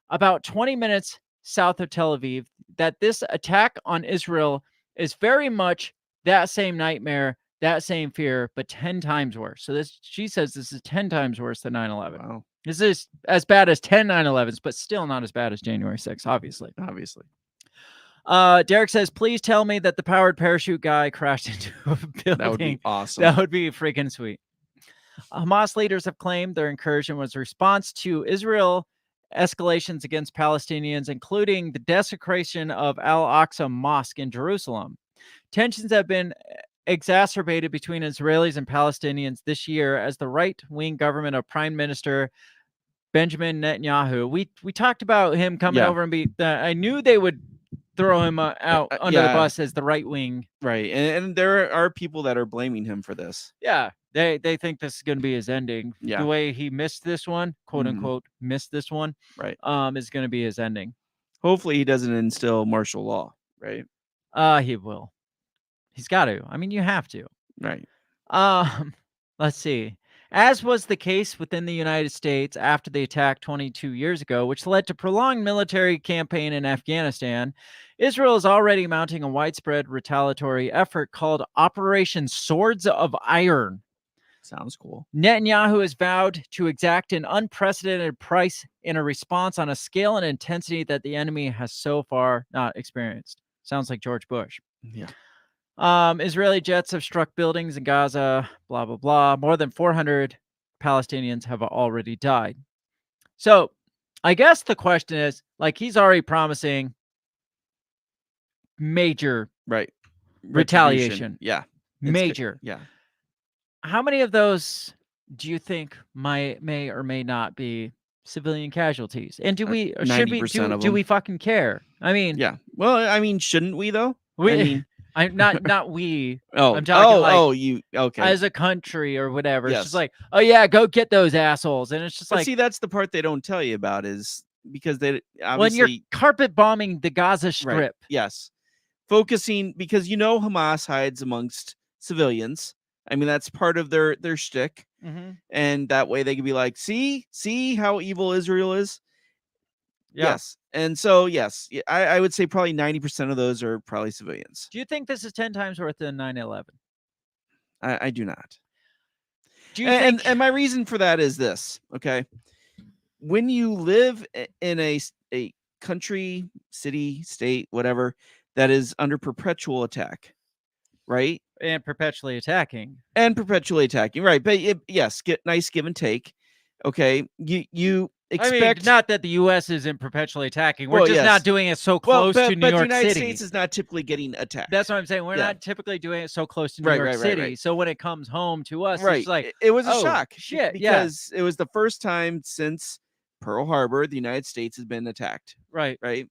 about 20 minutes south of Tel Aviv, that this attack on Israel is very much that same nightmare, that same fear, but 10 times worse. So she says this is 10 times worse than 9/11. Wow. This is as bad as 10 9/11s, but still not as bad as January 6th, obviously. Derek says, please tell me that the powered parachute guy crashed into a building. That would be awesome. That would be freaking sweet. Hamas leaders have claimed their incursion was a response to Israel escalations against Palestinians, including the desecration of Al-Aqsa Mosque in Jerusalem. Tensions have been exacerbated between Israelis and Palestinians this year as the right-wing government of Prime Minister Benjamin Netanyahu. We talked about him coming over and I knew they would throw him out under the bus as the right wing. Right. And there are people that are blaming him for this. Yeah. They think this is going to be his ending. Yeah. The way he missed this one, quote unquote, missed this one, right, is going to be his ending. Hopefully he doesn't instill martial law, right? He will. He's got to. I mean, you have to. Right. Let's see. As was the case within the United States after the attack 22 years ago, which led to prolonged military campaign in Afghanistan, Israel is already mounting a widespread retaliatory effort called Operation Swords of Iron. Sounds cool. Netanyahu has vowed to exact an unprecedented price in a response on a scale and intensity that the enemy has so far not experienced. Sounds like George Bush. Yeah. Israeli jets have struck buildings in Gaza, blah, blah, blah. More than 400 Palestinians have already died. So I guess the question is, like, he's already promising major retaliation. Yeah. Major. Yeah. How many of those do you think may or may not be civilian casualties? And do we, should we, do we fucking care? I mean, yeah. Well, I mean, shouldn't we though? I'm not we. Oh, I'm talking you okay? As a country or whatever. Yes. It's just like, oh yeah, go get those assholes. And it's just but like, see, that's the part they don't tell you about is because they obviously when you're carpet bombing the Gaza Strip. Right. Yes, focusing because Hamas hides amongst civilians. I mean, that's part of their shtick, and that way they can be like, see how evil Israel is. Yeah. Yes, and so yes, I would say probably 90% of those are probably civilians. Do you think this is 10 times worse than 9/11? I do not. Do you think? And my reason for that is this. Okay, when you live in a country, city, state, whatever that is under perpetual attack, right? And perpetually attacking. Right. But yes, get nice give and take. Okay. You expect. I mean, not that the U.S. isn't perpetually attacking. We're just not doing it so close to New York City. But the United States is not typically getting attacked. That's what I'm saying. We're not typically doing it so close to New York City. Right. So when it comes home to us, it's like, it was a shock. Shit. Because it was the first time since Pearl Harbor the United States has been attacked. Right.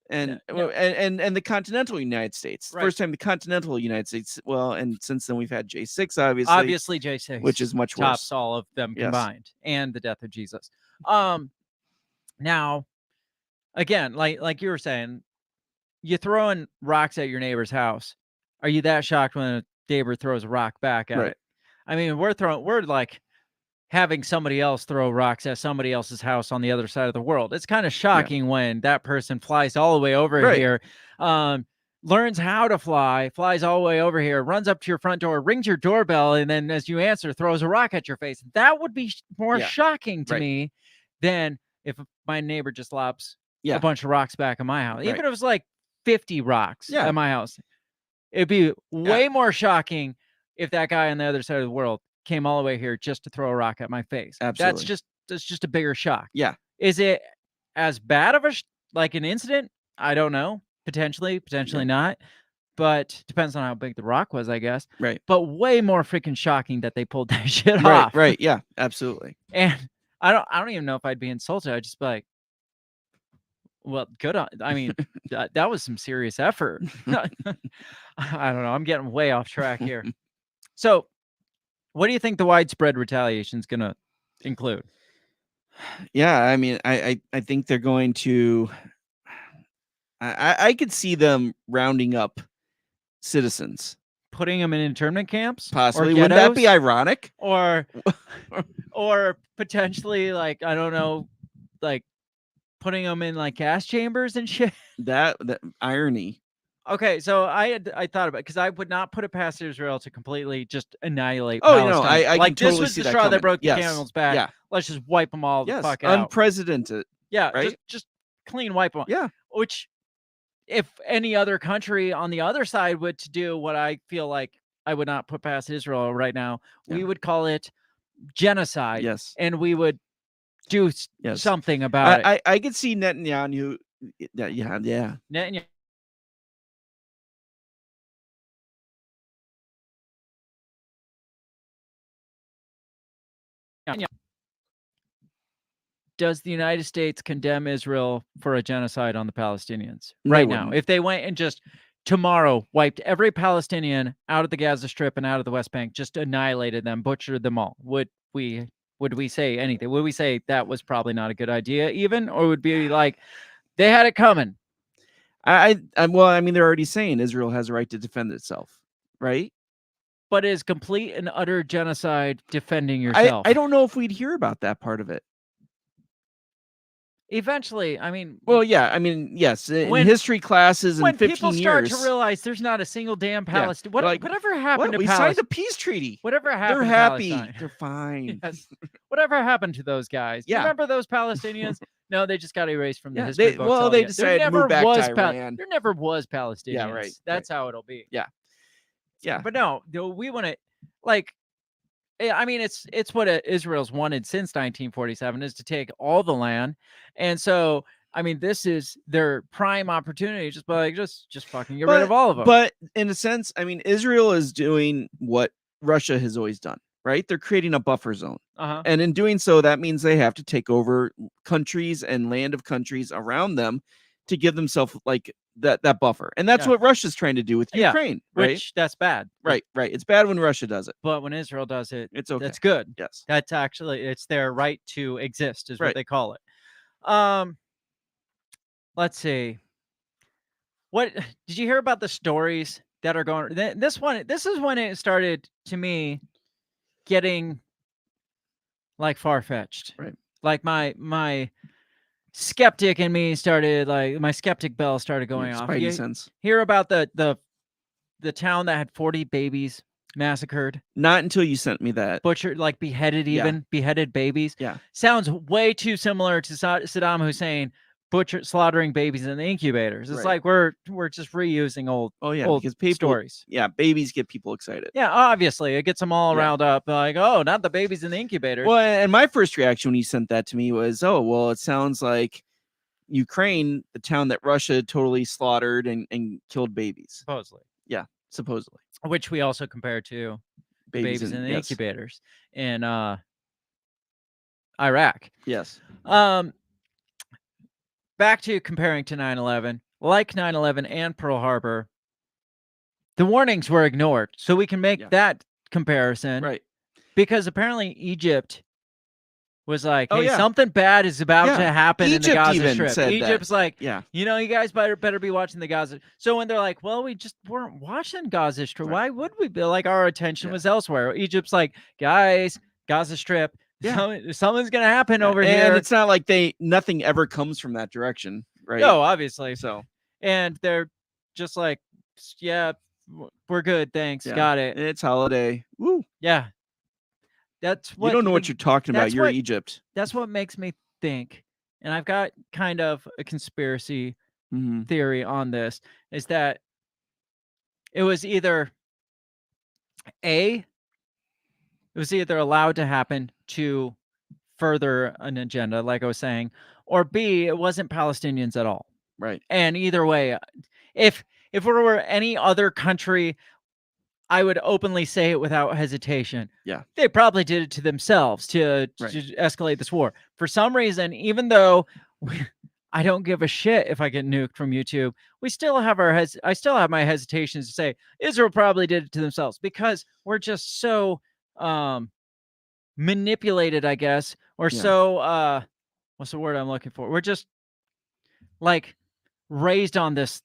And and the continental United States. First time the continental United States. Well, and since then we've had J6, obviously J6, which is much worse. Tops all of them combined, and the death of Jesus. Now, again, like you were saying, you throwing rocks at your neighbor's house. Are you that shocked when a neighbor throws a rock back at it? I mean, we're like having somebody else throw rocks at somebody else's house on the other side of the world. It's kind of shocking when that person flies all the way over here, learns how to flies all the way over here, runs up to your front door, rings your doorbell, and then as you answer, throws a rock at your face. That would be more shocking to me than if my neighbor just lobs a bunch of rocks back at my house. Even if it was like 50 rocks at my house, it'd be way more shocking if that guy on the other side of the world came all the way here just to throw a rock at my face. Absolutely. That's just a bigger shock. Yeah. Is it as bad of like an incident? I don't know. Potentially not. But depends on how big the rock was, I guess. Right. But way more freaking shocking that they pulled that shit off. Right. Yeah. Absolutely. And I don't even know if I'd be insulted. I'd just be like, Well, good on. I mean, that was some serious effort. I don't know. I'm getting way off track here. So, what do you think the widespread retaliation is going to include? Yeah, I mean, I think they're going to. I could see them rounding up citizens, putting them in internment camps, possibly. Or Wouldn't that be ghettos? ironic? Or potentially, like, I don't know, like putting them in like gas chambers and shit. That irony. Okay, so I thought about it because I would not put it past Israel to completely just annihilate Oh, Palestine. I like can totally this was see the that straw that coming. broke the Yes. camel's back. Yeah. Let's just wipe them all the Yes, fuck out. unprecedented. Yeah, right? just clean wipe them. Yeah. Which, if any other country on the other side would to do what I feel like I would not put past Israel right now, we Yeah. would call it genocide. Yes. And we would do Yes. something about it. I could see Netanyahu. Yeah. Netanyahu. Does the United States condemn Israel for a genocide on the Palestinians No, right they now? wouldn't. If they went and just tomorrow wiped every Palestinian out of the Gaza Strip and out of the West Bank, just annihilated them, butchered them all, would we say anything? Would we say that was probably not a good idea even? Or would be like, they had it coming? Well, I mean, they're already saying Israel has a right to defend itself, right? But is complete and utter genocide defending yourself? I don't know if we'd hear about that part of it. Eventually, I mean, Well, yeah, I mean, yes, in When- history classes in when 15 people start years. to realize there's not a single damn Palestine, like, whatever happened to we signed Palestine? a peace treaty. Whatever happened They're to happy. Palestine? They're fine. Yes. Whatever happened to those guys? Yeah. Remember those Palestinians? No, they just got erased from the history books. well, they decided to move back to There Iran. never was Palestinians. Yeah, right, That's how it'll be. Yeah. Yeah. But no, we want to, like, I mean, it's what Israel's wanted since 1947 is to take all the land, and so I mean, this is their prime opportunity. Just fucking get rid of all of them. But in a sense, I mean, Israel is doing what Russia has always done, right? They're creating a buffer zone. And in doing so, that means they have to take over countries and land of countries around them to give themselves like that buffer. And that's what Russia's trying to do with Ukraine, right? Which that's bad. Right. It's bad when Russia does it. But when Israel does it, it's okay. That's good. Yes. That's actually, it's their right to exist is Right. what they call it. Let's see. What did you hear about the stories that are going? This is when it started to me getting like far-fetched. Right. Like my skeptic in me started, like my skeptic bell started going off. Spidey sense. Hear about the town that had 40 babies massacred? Not until you sent me that. Butchered, like beheaded, beheaded babies. Yeah. Sounds way too similar to Saddam Hussein slaughtering babies in the incubators. It's like we're just reusing old because people, stories. Yeah, babies get people excited. Yeah, obviously it gets them all riled up. Like, oh, not the babies in the incubator. Well, and my first reaction when you sent that to me was, oh, well, it sounds like Ukraine, the town that Russia totally slaughtered and killed babies. Supposedly. Yeah, supposedly. Which we also compare to babies in the incubators in Iraq. Yes. Back to comparing to 9/11, like 9/11 and Pearl Harbor, the warnings were ignored. So we can make that comparison. Right. Because apparently Egypt was like, Oh, hey, yeah. something bad is about to happen in the Egypt Gaza even Strip. said that. Egypt's like, Yeah. you know, you guys better be watching the Gaza. So when they're like, well, we just weren't watching Gaza Strip. Right. Why would we be? Like, our attention was elsewhere. Egypt's like, guys, Gaza Strip. Yeah. Something's gonna happen over and here. And it's not like nothing ever comes from that direction, right? No, obviously. So, and they're just like, yeah, we're good, thanks, got it. It's holiday. Woo. Yeah. That's what you don't know what you're talking about. You're what, Egypt. That's what makes me think, and I've got kind of a conspiracy Mm-hmm. theory on this, is that it was either it was either allowed to happen to further an agenda, like I was saying, or B, it wasn't Palestinians at all. Right. And either way, if it were any other country, I would openly say it without hesitation. Yeah. They probably did it to themselves to escalate this war. For some reason, even though I don't give a shit if I get nuked from YouTube. We still have I still have my hesitations to say Israel probably did it to themselves because we're just so manipulated, I guess, or so what's the word I'm looking for? We're just like raised on this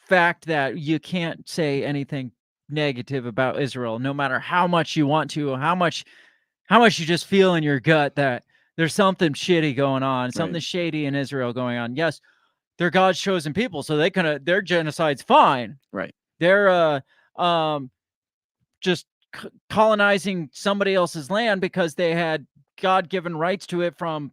fact that you can't say anything negative about Israel, no matter how much you want to, how much you just feel in your gut that there's something shitty going on, something shady in Israel going on. Yes, they're God's chosen people, so their genocide's fine. Right. They're just colonizing somebody else's land because they had God-given rights to it from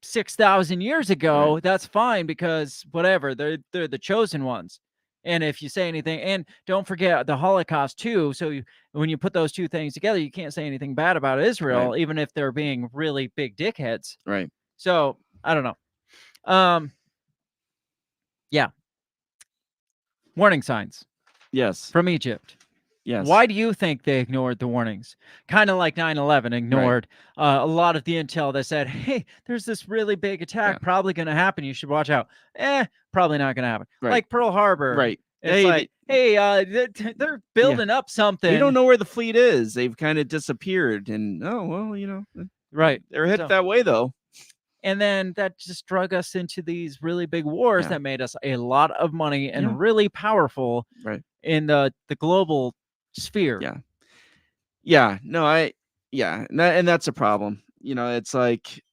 6,000 years ago. Right. That's fine because whatever, they're the chosen ones. And if you say anything, and don't forget the Holocaust too. So when you put those two things together, you can't say anything bad about Israel, even if they're being really big dickheads. Right. So I don't know. Yeah. Warning signs. Yes. From Egypt. Yes. Why do you think they ignored the warnings? Kind of like 9/11 ignored a lot of the intel that said, hey, there's this really big attack probably going to happen. You should watch out. Probably not going to happen. Like Pearl Harbor. Right. It's they're building up something. We don't know where the fleet is. They've kind of disappeared. And, right. They're hit that way, though. And then that just drug us into these really big wars that made us a lot of money and really powerful in the global sphere. And that's a problem. It's like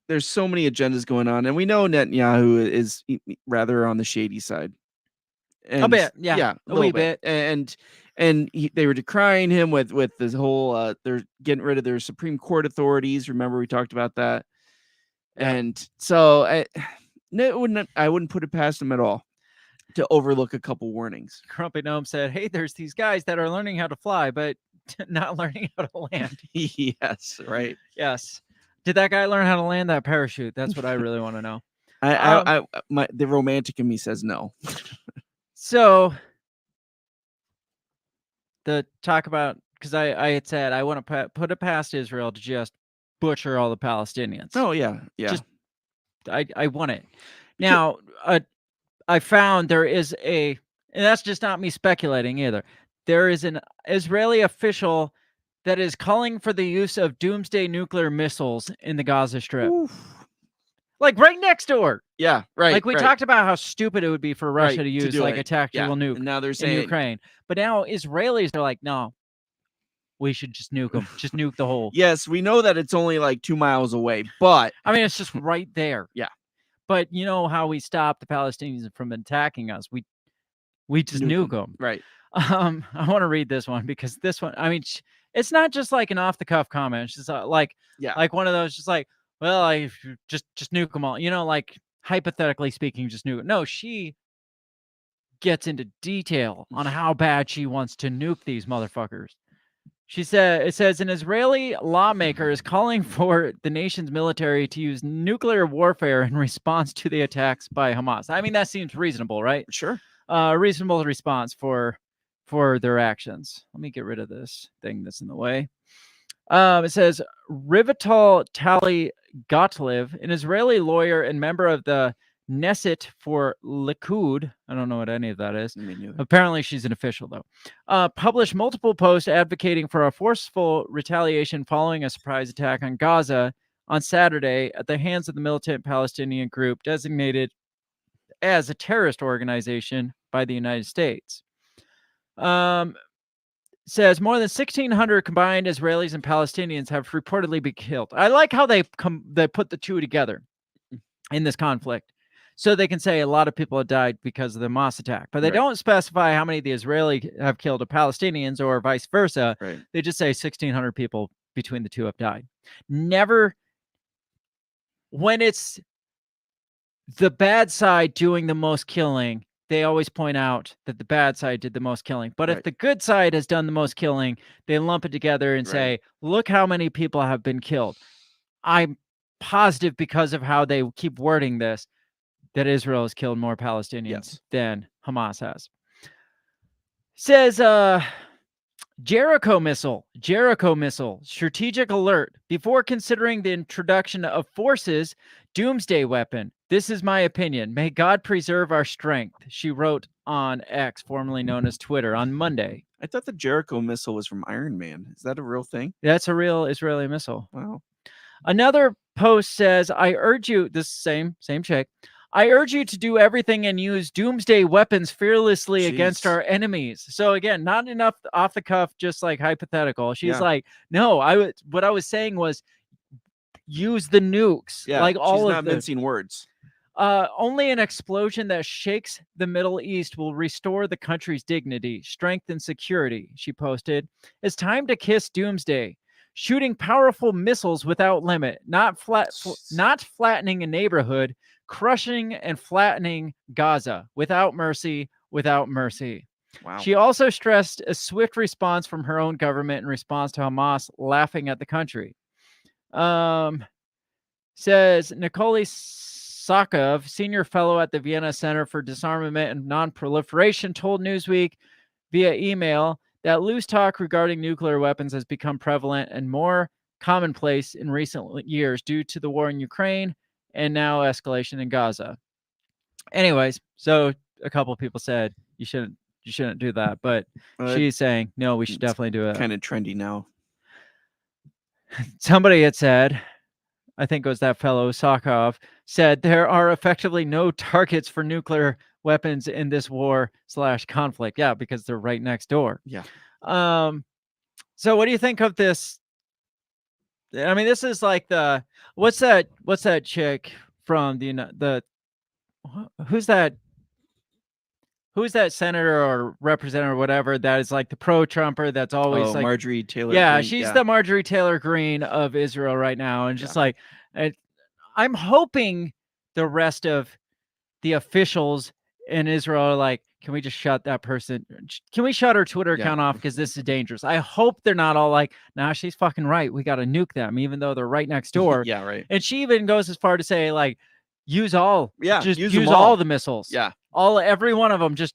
there's so many agendas going on, and we know Netanyahu is rather on the shady side. And a bit, a wee bit. And they were decrying him with this whole they're getting rid of their Supreme Court authorities. Remember we talked about that. And so I wouldn't put it past him at all to overlook a couple warnings. Crumpy Gnome said, hey, there's these guys that are learning how to fly, but not learning how to land. Yes, right. Yes. Did that guy learn how to land that parachute? That's what I really want to know. The romantic in me says no. So the talk about, because I had said I want to put it past Israel to just butcher all the Palestinians. Oh, yeah. I want it. Now, I found there is and that's just not me speculating either. There is an Israeli official that is calling for the use of doomsday nuclear missiles in the Gaza Strip. Oof. Like right next door. Yeah, right. Like we talked about how stupid it would be for Russia to use like a tactical nuke and now they're saying in Ukraine. But now Israelis are like, no, we should just nuke them. Just nuke the whole. Yes, we know that it's only like 2 miles away, but I mean, it's just right there. Yeah. But you know how we stop the Palestinians from attacking us? We just nuke them. Right. I want to read this one because this one, I mean, it's not just like an off the cuff comment. It's just like one of those, just like, well, I just nuke them all. Like hypothetically speaking, just nuke. No, she gets into detail on how bad she wants to nuke these motherfuckers. It says an Israeli lawmaker is calling for the nation's military to use nuclear warfare in response to the attacks by Hamas. I mean, that seems reasonable, right? Sure. Reasonable response for their actions. Let me get rid of this thing that's in the way. It says Rivital Tali Gottlieb, an Israeli lawyer and member of the Knesset for Likud. I don't know what any of that is. Apparently she's an official, though. Published multiple posts advocating for a forceful retaliation following a surprise attack on Gaza on Saturday at the hands of the militant Palestinian group designated as a terrorist organization by the United States. Says more than 1,600 combined Israelis and Palestinians have reportedly been killed. I like how they put the two together in this conflict. So they can say a lot of people have died because of the Hamas attack, but they don't specify how many of the Israeli have killed the Palestinians or vice versa. Right. They just say 1,600 people between the two have died. Never, when it's the bad side doing the most killing, they always point out that the bad side did the most killing. But if the good side has done the most killing, they lump it together and say, look how many people have been killed. I'm positive because of how they keep wording this, that Israel has killed more Palestinians than Hamas has. Says Jericho missile, strategic alert. Before considering the introduction of forces, doomsday weapon. This is my opinion. May God preserve our strength, she wrote on X, formerly known as Twitter, on Monday. I thought the Jericho missile was from Iron Man. Is that a real thing? That's a real Israeli missile. Wow. Another post says, I urge you, this same chick, I urge you to do everything and use doomsday weapons fearlessly against our enemies. So again, not enough off the cuff, just like hypothetical. She's like, no, what I was saying was use the nukes. Yeah, like all she's of not mincing words. Only an explosion that shakes the Middle East will restore the country's dignity, strength, and security, she posted. It's time to kiss doomsday. Shooting powerful missiles without limit, not flattening a neighborhood, crushing and flattening Gaza without mercy. Wow. She also stressed a swift response from her own government in response to Hamas laughing at the country. Says Nikolai Sakov, senior fellow at the Vienna Center for Disarmament and Non-Proliferation, told Newsweek via email that loose talk regarding nuclear weapons has become prevalent and more commonplace in recent years due to the war in Ukraine and now escalation in Gaza. Anyways, so a couple of people said you shouldn't do that, but she's saying no, we should definitely do it. Kind of trendy now. Somebody had said, I think it was that fellow Sakov, said there are effectively no targets for nuclear weapons in this war/conflict. Yeah, because they're right next door. Yeah. So what do you think of this? I mean, this is like what's that chick from who's that senator or representative or whatever that is like the pro-Trumper that's always like Marjorie Taylor Greene. She's The Marjorie Taylor Greene of Israel right now, and just like I'm hoping the rest of the officials in Israel are like, can we just shut that person? Can we shut her Twitter account off because this is dangerous? I hope they're not all like, nah, she's fucking right. We got to nuke them, even though they're right next door. Yeah, right. And she even goes as far to say, like, use all. Yeah, just use use them all the missiles. Yeah, every one of them. Just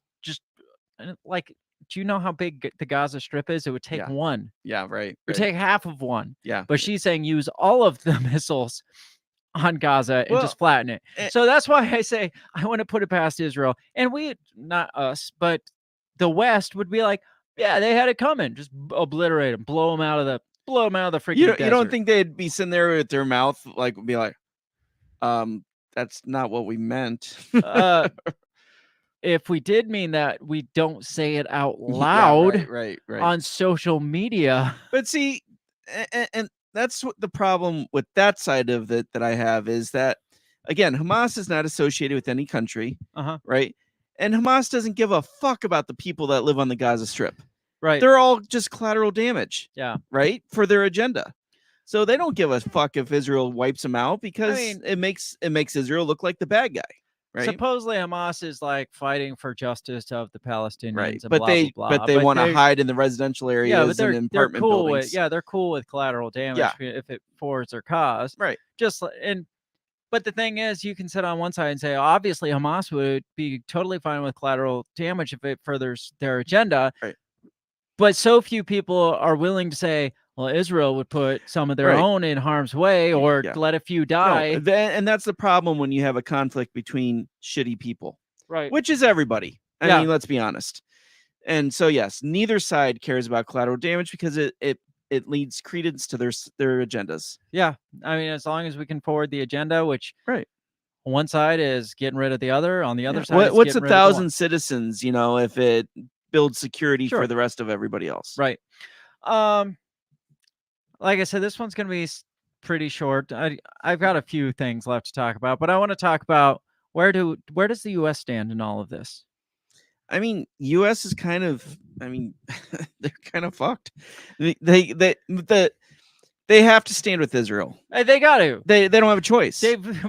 like, do you know how big the Gaza Strip is? It would take one. Yeah, right. It would take half of one. Yeah, but she's saying use all of the missiles on Gaza and just flatten it. So that's why I say I want to put it past Israel. And not us, but the West would be like, yeah, they had it coming. Just obliterate them, blow them out of the freaking desert. You don't think they'd be sitting there with their mouth like, be like, that's not what we meant. If we did mean that, we don't say it out loud right. on social media. But see, and that's what the problem with that side of it that I have is that, again, Hamas is not associated with any country, right? And Hamas doesn't give a fuck about the people that live on the Gaza Strip. Right. They're all just collateral damage. Yeah. Right? For their agenda. So they don't give a fuck if Israel wipes them out because it makes Israel look like the bad guy. Right? Supposedly Hamas is like fighting for justice of the Palestinians. Right. And But blah, they blah, blah. but they want to hide in the residential areas and in apartment cool buildings. they're cool with collateral damage if it forwards their cause. Right. But the thing is, you can sit on one side and say, obviously Hamas would be totally fine with collateral damage if it furthers their agenda. Right. But so few people are willing to say, well, Israel would put some of their own in harm's way or let a few die. No, and that's the problem when you have a conflict between shitty people. Right. Which is everybody. I mean, let's be honest. And so, yes, neither side cares about collateral damage because it leads credence to their agendas. Yeah. I mean, as long as we can forward the agenda, which one side is getting rid of the other, on the other side, what's 1,000 citizens, if it builds security for the rest of everybody else. Right. Like I said, this one's going to be pretty short. I've got a few things left to talk about, but I want to talk about where does the U.S. stand in all of this? I mean, U.S. is kind of, they're kind of fucked. They have to stand with Israel. They got to. They don't have a choice.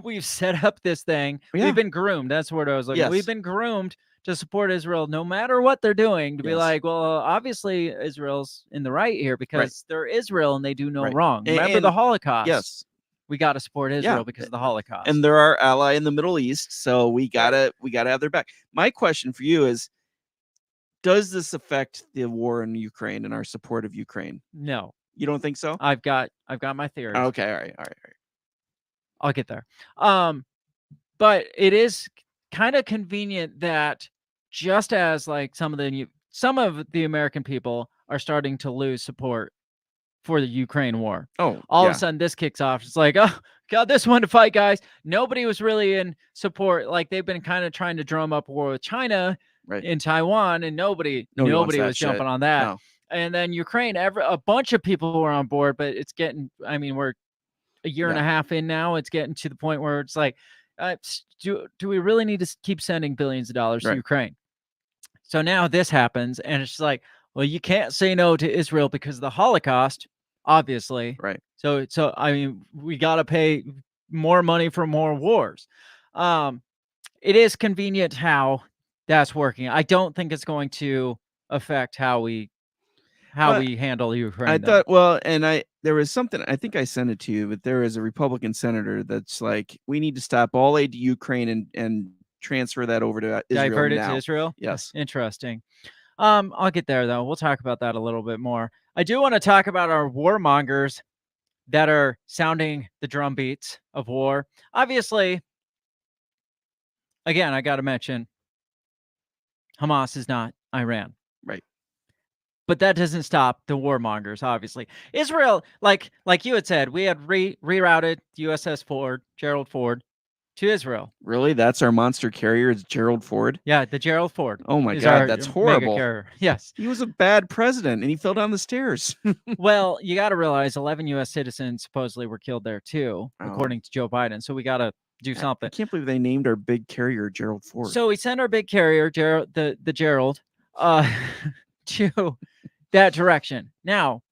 We've set up this thing. Yeah. We've been groomed. That's what I was looking. Yes. We've been groomed to support Israel no matter what they're doing, to be like, well, obviously Israel's in the right here because they're Israel and they do no wrong. Remember the Holocaust? Yes. We got to support Israel because of the Holocaust. And they're our ally in the Middle East, so we gotta have their back. My question for you is, Does this affect the war in Ukraine and our support of Ukraine? No, You don't think so? I've got my theories. Okay, all right. I'll get there. But it is kind of convenient that just as like some of the American people are starting to lose support for the Ukraine war. Oh, All of yeah. a sudden this kicks off. It's like, oh God, this one to fight, guys. Nobody was really in support. Like they've been kind of trying to drum up war with China Right. in Taiwan, and nobody wants that was jumping shit. on that. No. And then Ukraine, a bunch of people were on board, but it's getting, I mean, we're a year and a half in now. It's getting to the point where it's like, do we really need to keep sending billions of dollars to Ukraine? So now this happens, and it's just like, well, you can't say no to Israel because of the Holocaust, obviously. Right. So I mean, we got to pay more money for more wars. It is convenient how that's working. I don't think it's going to affect how we handle Ukraine. I thought, well, and there was something, I think I sent it to you, but there is a Republican senator that's like, we need to stop all aid to Ukraine and transfer that over to Israel. Divert it now. to Israel? Yes. Interesting. I'll get there though. We'll talk about that a little bit more. I do want to talk about our warmongers that are sounding the drum beats of war. Obviously, again, I got to mention Hamas is not Iran. Right. But that doesn't stop the warmongers, obviously. Israel, like you had said, we had rerouted USS Ford, Gerald Ford, to Israel. Really? That's our monster carrier? It's Gerald Ford? Yeah, the Gerald Ford. Oh my God, that's horrible. Yes. He was a bad president and he fell down the stairs. Well, you got to realize 11 U.S. citizens supposedly were killed there too, according to Joe Biden. So we got to do something. I can't believe they named our big carrier Gerald Ford. So we sent our big carrier, the Gerald, to that direction. Now,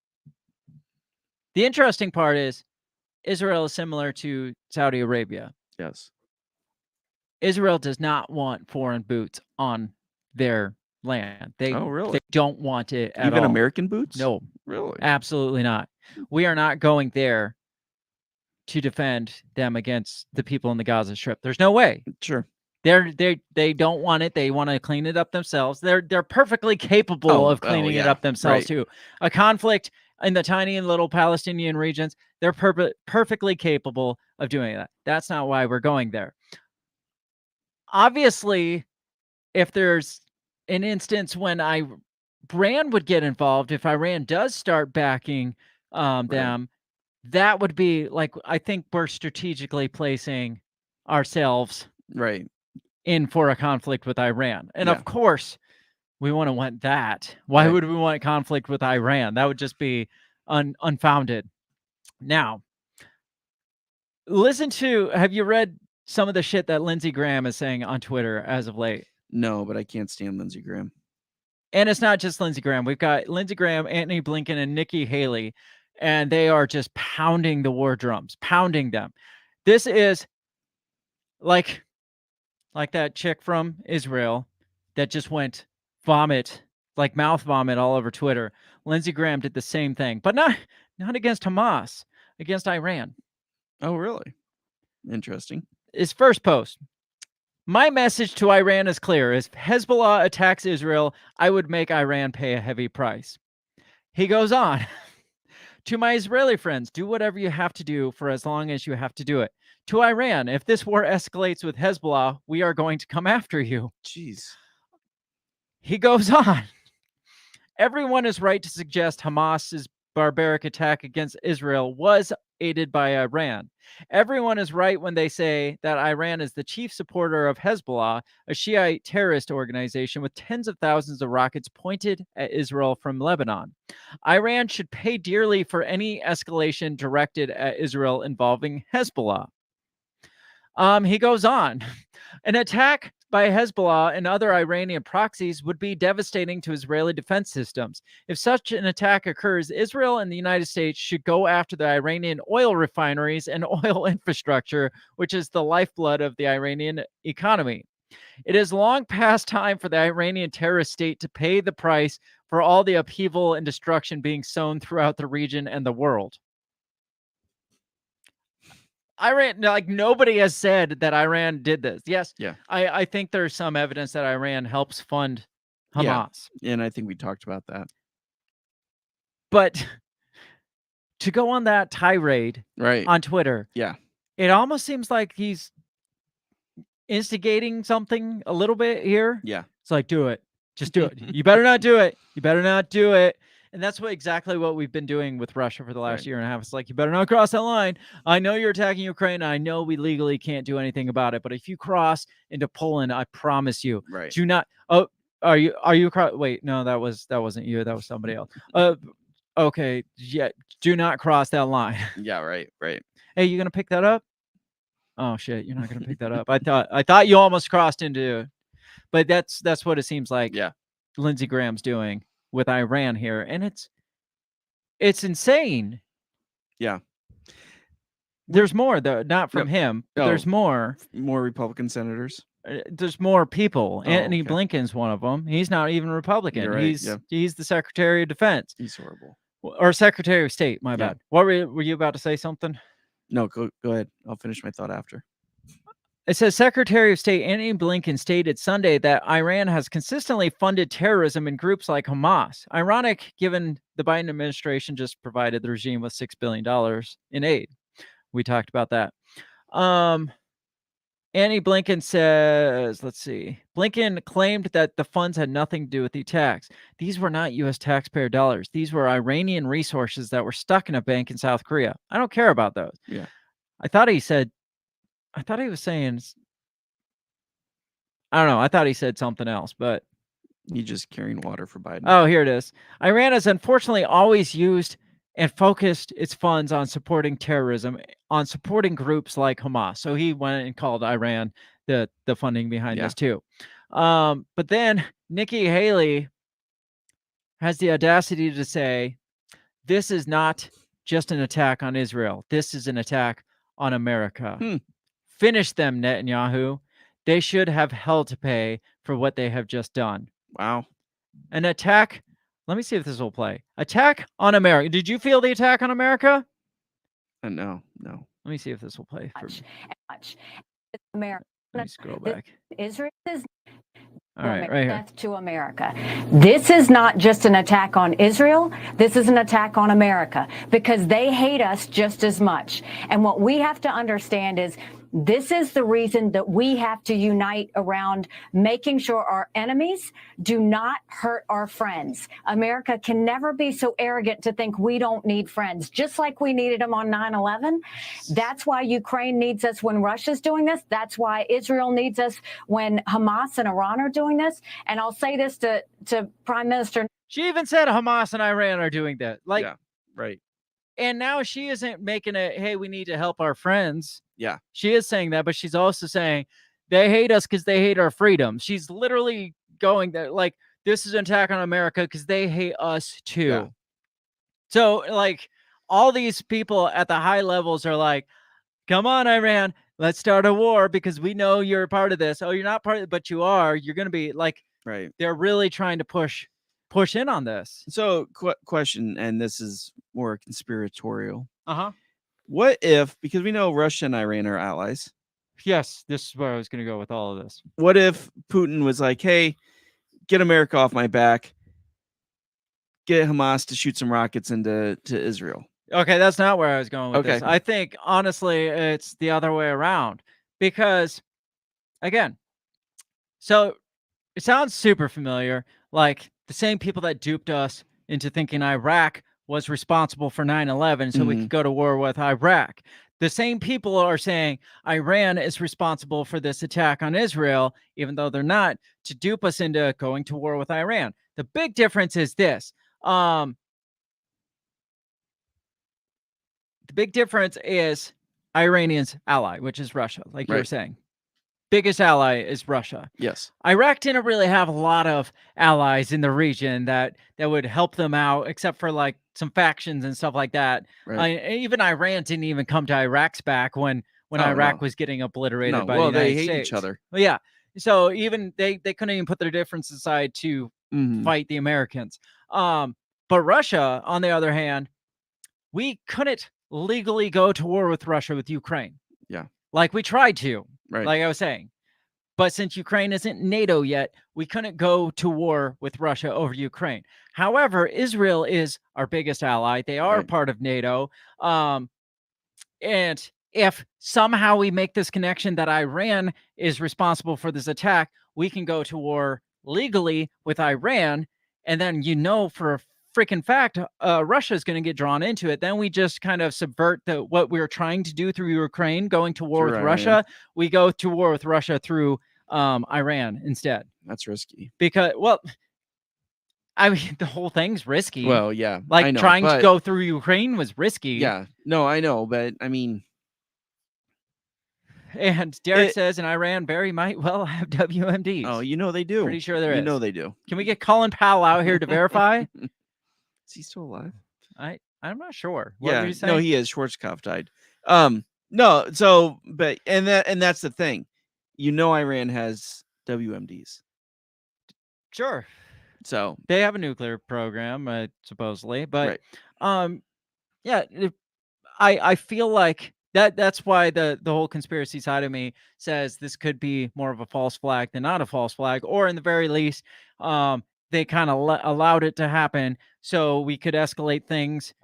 the interesting part is Israel is similar to Saudi Arabia. Yes. Israel does not want foreign boots on their land. really? They don't want it at all. Even American boots? No. Really? Absolutely not. We are not going there to defend them against the people in the Gaza Strip. There's no way. Sure. They don't want it. They want to clean it up themselves. They're perfectly capable of cleaning it up themselves too. A conflict in the tiny and little Palestinian regions, they're perfectly capable of doing that. That's not why we're going there. Obviously, if there's an instance when Iran would get involved, if Iran does start backing them, that would be like, I think we're strategically placing ourselves in for a conflict with Iran. And of course, we wouldn't want that. Why would we want conflict with Iran? That would just be unfounded. Now, have you read some of the shit that Lindsey Graham is saying on Twitter as of late? No, but I can't stand Lindsey Graham. And it's not just Lindsey Graham. We've got Lindsey Graham, Antony Blinken, and Nikki Haley, and they are just pounding the war drums, pounding them. This is like that chick from Israel that just went mouth vomit all over Twitter. Lindsey Graham did the same thing, but not against Hamas, against Iran. Oh, really? Interesting. His first post. My message to Iran is clear. If Hezbollah attacks Israel, I would make Iran pay a heavy price. He goes on. To my Israeli friends, do whatever you have to do for as long as you have to do it. To Iran, if this war escalates with Hezbollah, we are going to come after you. Jeez. He goes on. Everyone is right to suggest Hamas's barbaric attack against Israel was aided by Iran. Everyone is right when they say that Iran is the chief supporter of Hezbollah, a Shiite terrorist organization with tens of thousands of rockets pointed at Israel from Lebanon. Iran should pay dearly for any escalation directed at Israel involving Hezbollah. He goes on. An attack by Hezbollah and other Iranian proxies would be devastating to Israeli defense systems. If such an attack occurs, Israel and the United States should go after the Iranian oil refineries and oil infrastructure, which is the lifeblood of the Iranian economy. It is long past time for the Iranian terrorist state to pay the price for all the upheaval and destruction being sown throughout the region and the world. Iran, nobody has said that Iran did this. Yes, I think there's some evidence that Iran helps fund Hamas. Yeah. And I think we talked about that. But to go on that tirade Right. on Twitter, Yeah. it almost seems like he's instigating something a little bit here. Yeah. It's like, do it. Just do it. You better not do it. You better not do it. And that's exactly what we've been doing with Russia for the last year and a half. It's like, you better not cross that line. I know you're attacking Ukraine. I know we legally can't do anything about it. But if you cross into Poland, I promise you, do not. Oh, are you? Wait, no, that wasn't you. That was somebody else. Okay. Yeah. Do not cross that line. Yeah. Right. Hey, you gonna pick that up? Oh shit, you're not gonna pick that up. I thought you almost crossed into, but that's what it seems like. Yeah. Lindsey Graham's doing with Iran here, and it's insane. Yeah. There's more though, not from him. But there's more Republican senators. There's more people. Anthony okay. Blinken's one of them. He's not even Republican. You're right, He's the Secretary of Defense. He's horrible. Or Secretary of State. My bad. What were you about to say? Something? No, go ahead. I'll finish my thought after. It says Secretary of State Antony Blinken stated Sunday that Iran has consistently funded terrorism in groups like Hamas. Ironic, given the Biden administration just provided the regime with $6 billion in aid. We talked about that. Antony Blinken says, let's see. Blinken claimed that the funds had nothing to do with the attacks. These were not U.S. taxpayer dollars. These were Iranian resources that were stuck in a bank in South Korea. I don't care about those. Yeah. I thought he was saying, I don't know. I thought he said something else, but. He's just carrying water for Biden. Oh, here it is. Iran has unfortunately always used and focused its funds on supporting terrorism, on supporting groups like Hamas. So he went and called Iran the funding behind this too. But then Nikki Haley has the audacity to say, this is not just an attack on Israel. This is an attack on America. Finish them, Netanyahu. They should have hell to pay for what they have just done. Wow. An attack. Let me see if this will play. Attack on America. Did you feel the attack on America? No. Let me see if this will play. Much. America. Let me scroll back. Israel is all right, right here. Death to America. This is not just an attack on Israel. This is an attack on America because they hate us just as much. And what we have to understand is this is the reason that we have to unite around making sure our enemies do not hurt our friends. America can never be so arrogant to think we don't need friends, just like we needed them on 9/11. That's why Ukraine needs us when Russia's doing this. That's why Israel needs us when Hamas and Iran are doing this. And I'll say this to Prime Minister. She even said Hamas and Iran are doing that. Yeah, right. And now she isn't making it, hey, we need to help our friends. Yeah. She is saying that, but she's also saying they hate us because they hate our freedom. She's literally going there like, this is an attack on America because they hate us too. Yeah. So like all these people at the high levels are like, come on, Iran, let's start a war because we know you're a part of this. Oh, you're not part of it, but you are. You're going to be like, right. They're really trying to push in on this. So question, and this is more conspiratorial. What if, because we know Russia and Iran are allies. Yes, this is where I was going to go with all of this. What if Putin was like, hey, get America off my back, get Hamas to shoot some rockets into Israel? Okay, that's not where I was going with this. I think, honestly, it's the other way around. Because, again, so it sounds super familiar. Like the same people that duped us into thinking Iraq was responsible for 9/11 so we could go to war with Iraq. The same people are saying Iran is responsible for this attack on Israel, even though they're not, to dupe us into going to war with Iran. The big difference is this. The big difference is Iranian's ally, which is Russia, like you were saying. Biggest ally is Russia. Yes. Iraq didn't really have a lot of allies in the region that would help them out, except for like some factions and stuff like that. Even Iran didn't even come to Iraq's back when Iraq was getting obliterated by the United States. They hate each other. Well, yeah. So even they couldn't even put their differences aside to fight the Americans. But Russia, on the other hand, we couldn't legally go to war with Russia with Ukraine. Yeah. Like we tried to. Right. Like I was saying, But since Ukraine isn't NATO yet, we couldn't go to war with Russia over Ukraine. However, Israel is our biggest ally. They are Right. part of NATO. And if somehow we make this connection that Iran is responsible for this attack, we can go to war legally with Iran. And then for a freaking fact, Russia is going to get drawn into it. Then we just kind of subvert what we were trying to do through Ukraine, going to war Through with Iran. Russia. We go to war with Russia through Iran instead. That's risky. Because, I mean, the whole thing's risky. Well, yeah. Like I know, trying to but- go through Ukraine was risky. Yeah. No, I know, but I mean, And Derek says, and Iran very might well have WMDs. oh, you know they do. Pretty sure there is. You know they do. Can we get Colin Powell out here to verify? Is he still alive? I'm not sure. What were you saying? No, he is. Schwarzkopf died. No, so and that's the thing. You know, Iran has WMDs. Sure. So They have a nuclear program, supposedly, but right. yeah, I feel like that's why the whole conspiracy side of me says this could be more of a false flag than not a false flag, or in the very least, they kind of allowed it to happen so we could escalate things.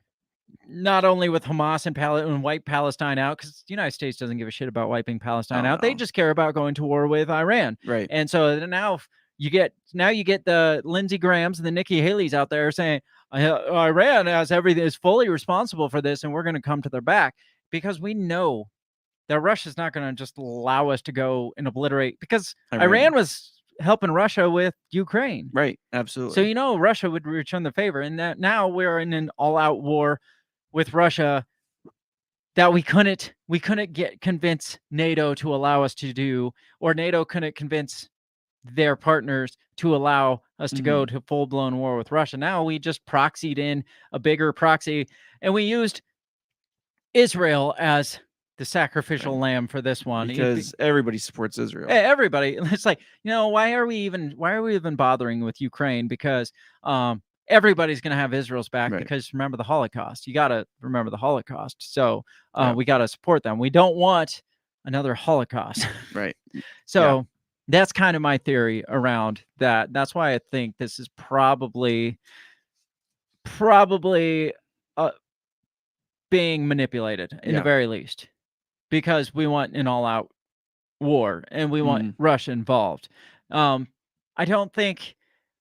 Not only with Hamas and wipe Palestine out, because the United States doesn't give a shit about wiping Palestine out. No. They just care about going to war with Iran. Right. And so now you get the Lindsey Grahams and the Nikki Haley's out there saying Iran is fully responsible for this, and we're going to come to their back, because we know that Russia's not going to just allow us to go and obliterate, because Iran was helping Russia with Ukraine. Right. Absolutely. So Russia would return the favor, and that now we're in an all-out war with Russia that we couldn't convince NATO to allow us to do, or NATO couldn't convince their partners to allow us to go to full-blown war with Russia. Now we just proxied in a bigger proxy, and we used Israel as the sacrificial lamb for this one, because everybody supports Israel. Everybody. It's like, why are we even bothering with Ukraine? Because everybody's going to have Israel's back, because remember the Holocaust. You got to remember the Holocaust. So we got to support them. We don't want another Holocaust. Right. So that's kind of my theory around that. That's why I think this is probably being manipulated in the very least, because we want an all-out war and we want Russia involved. I don't think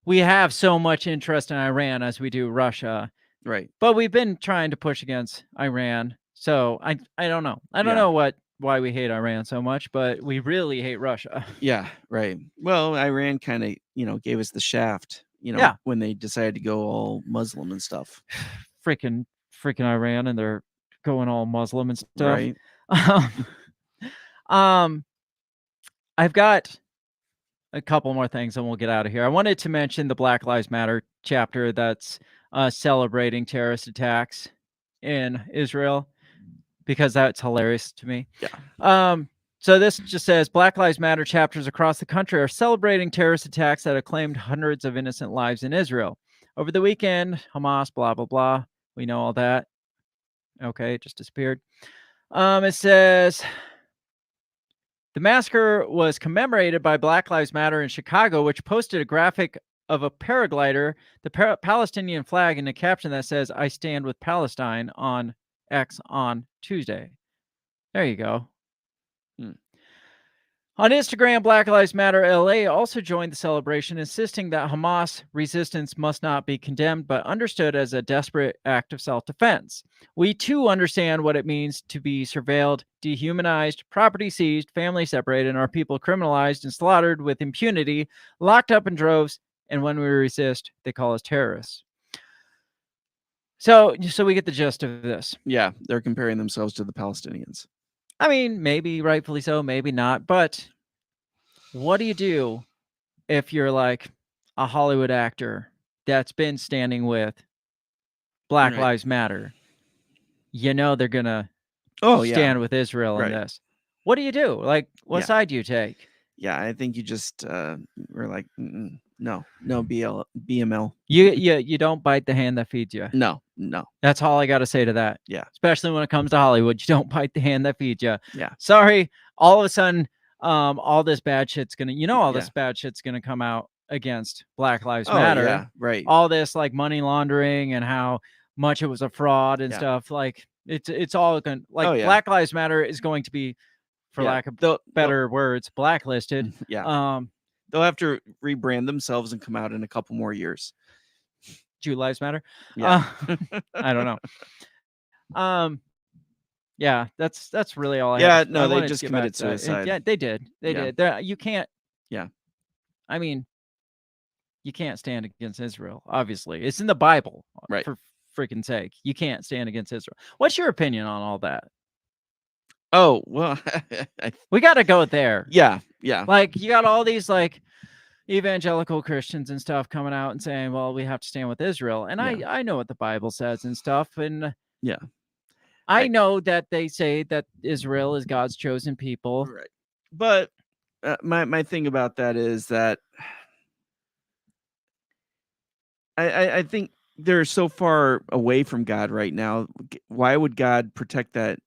we have so much interest in Iran as we do Russia. Right. But we've been trying to push against Iran. So I don't know. I don't know why we hate Iran so much, but we really hate Russia. Yeah, right. Well, Iran kind of, gave us the shaft, when they decided to go all Muslim and stuff. Freaking Iran, and they're going all Muslim and stuff. Right. I've got a couple more things and we'll get out of here. I wanted to mention the Black Lives Matter chapter that's celebrating terrorist attacks in Israel, because that's hilarious to me. Yeah. So this just says Black Lives Matter chapters across the country are celebrating terrorist attacks that have claimed hundreds of innocent lives in Israel. Over the weekend, Hamas, blah, blah, blah. We know all that. Okay, it just disappeared. It says the massacre was commemorated by Black Lives Matter in Chicago, which posted a graphic of a paraglider, the Palestinian flag, and a caption that says, "I stand with Palestine," on X on Tuesday. There you go. On Instagram, Black Lives Matter LA also joined the celebration, insisting that Hamas resistance must not be condemned, but understood as a desperate act of self-defense. We too understand what it means to be surveilled, dehumanized, property seized, family separated, and our people criminalized and slaughtered with impunity, locked up in droves, and when we resist, they call us terrorists. So we get the gist of this. Yeah, they're comparing themselves to the Palestinians. I mean, maybe rightfully so, maybe not. But what do you do if you're like a Hollywood actor that's been standing with Black Lives Matter? They're going to stand with Israel in this. What do you do? Like, what side do you take? Yeah, I think you just were like, no, BML. You don't bite the hand that feeds you. No. That's all I got to say to that. Yeah. Especially when it comes to Hollywood, you don't bite the hand that feeds you. Yeah. Sorry, all of a sudden, all this bad shit's gonna, all Yeah. this bad shit's gonna come out against Black Lives Oh, Matter. yeah, right. All this like money laundering and how much it was a fraud and Yeah. stuff. Like it's all going like Oh, yeah. Black Lives Matter is going to be, for Yeah. lack of They'll- better words, blacklisted. Yeah. They'll have to rebrand themselves and come out in a couple more years. Jew Lives Matter. Yeah. I don't know. Yeah, that's really all I Yeah, have. no, I they wanted to just get back committed to that. suicide. Yeah, they did. They Yeah. did. You can't. Yeah. I mean, you can't stand against Israel. Obviously, it's in the Bible. Right. For freaking sake, you can't stand against Israel. What's your opinion on all that? Oh, well, We got to go there. yeah. Yeah. Like you got all these like evangelical Christians and stuff coming out and saying, well, we have to stand with Israel. And Yeah. I know what the Bible says and stuff. And Yeah. I know that they say that Israel is God's chosen people. Right. But my thing about that is that I think they're so far away from God right now. Why would God protect that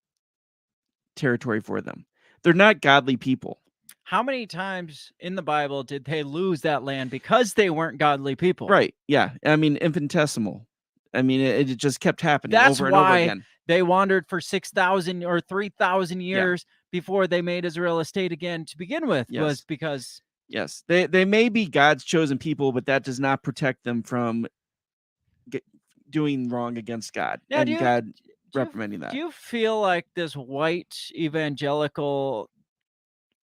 territory for them? They're not godly people. How many times in the Bible did they lose that land because they weren't godly people? Right. Yeah. I mean, infinitesimal. I mean, it just kept happening That's over and over why again. they wandered for 6,000 or 3,000 years before they made Israel a state again to begin with. Yes. Was because Yes, they may be God's chosen people, but that does not protect them from doing wrong against God and God reprimanding that. Do you feel like this white evangelical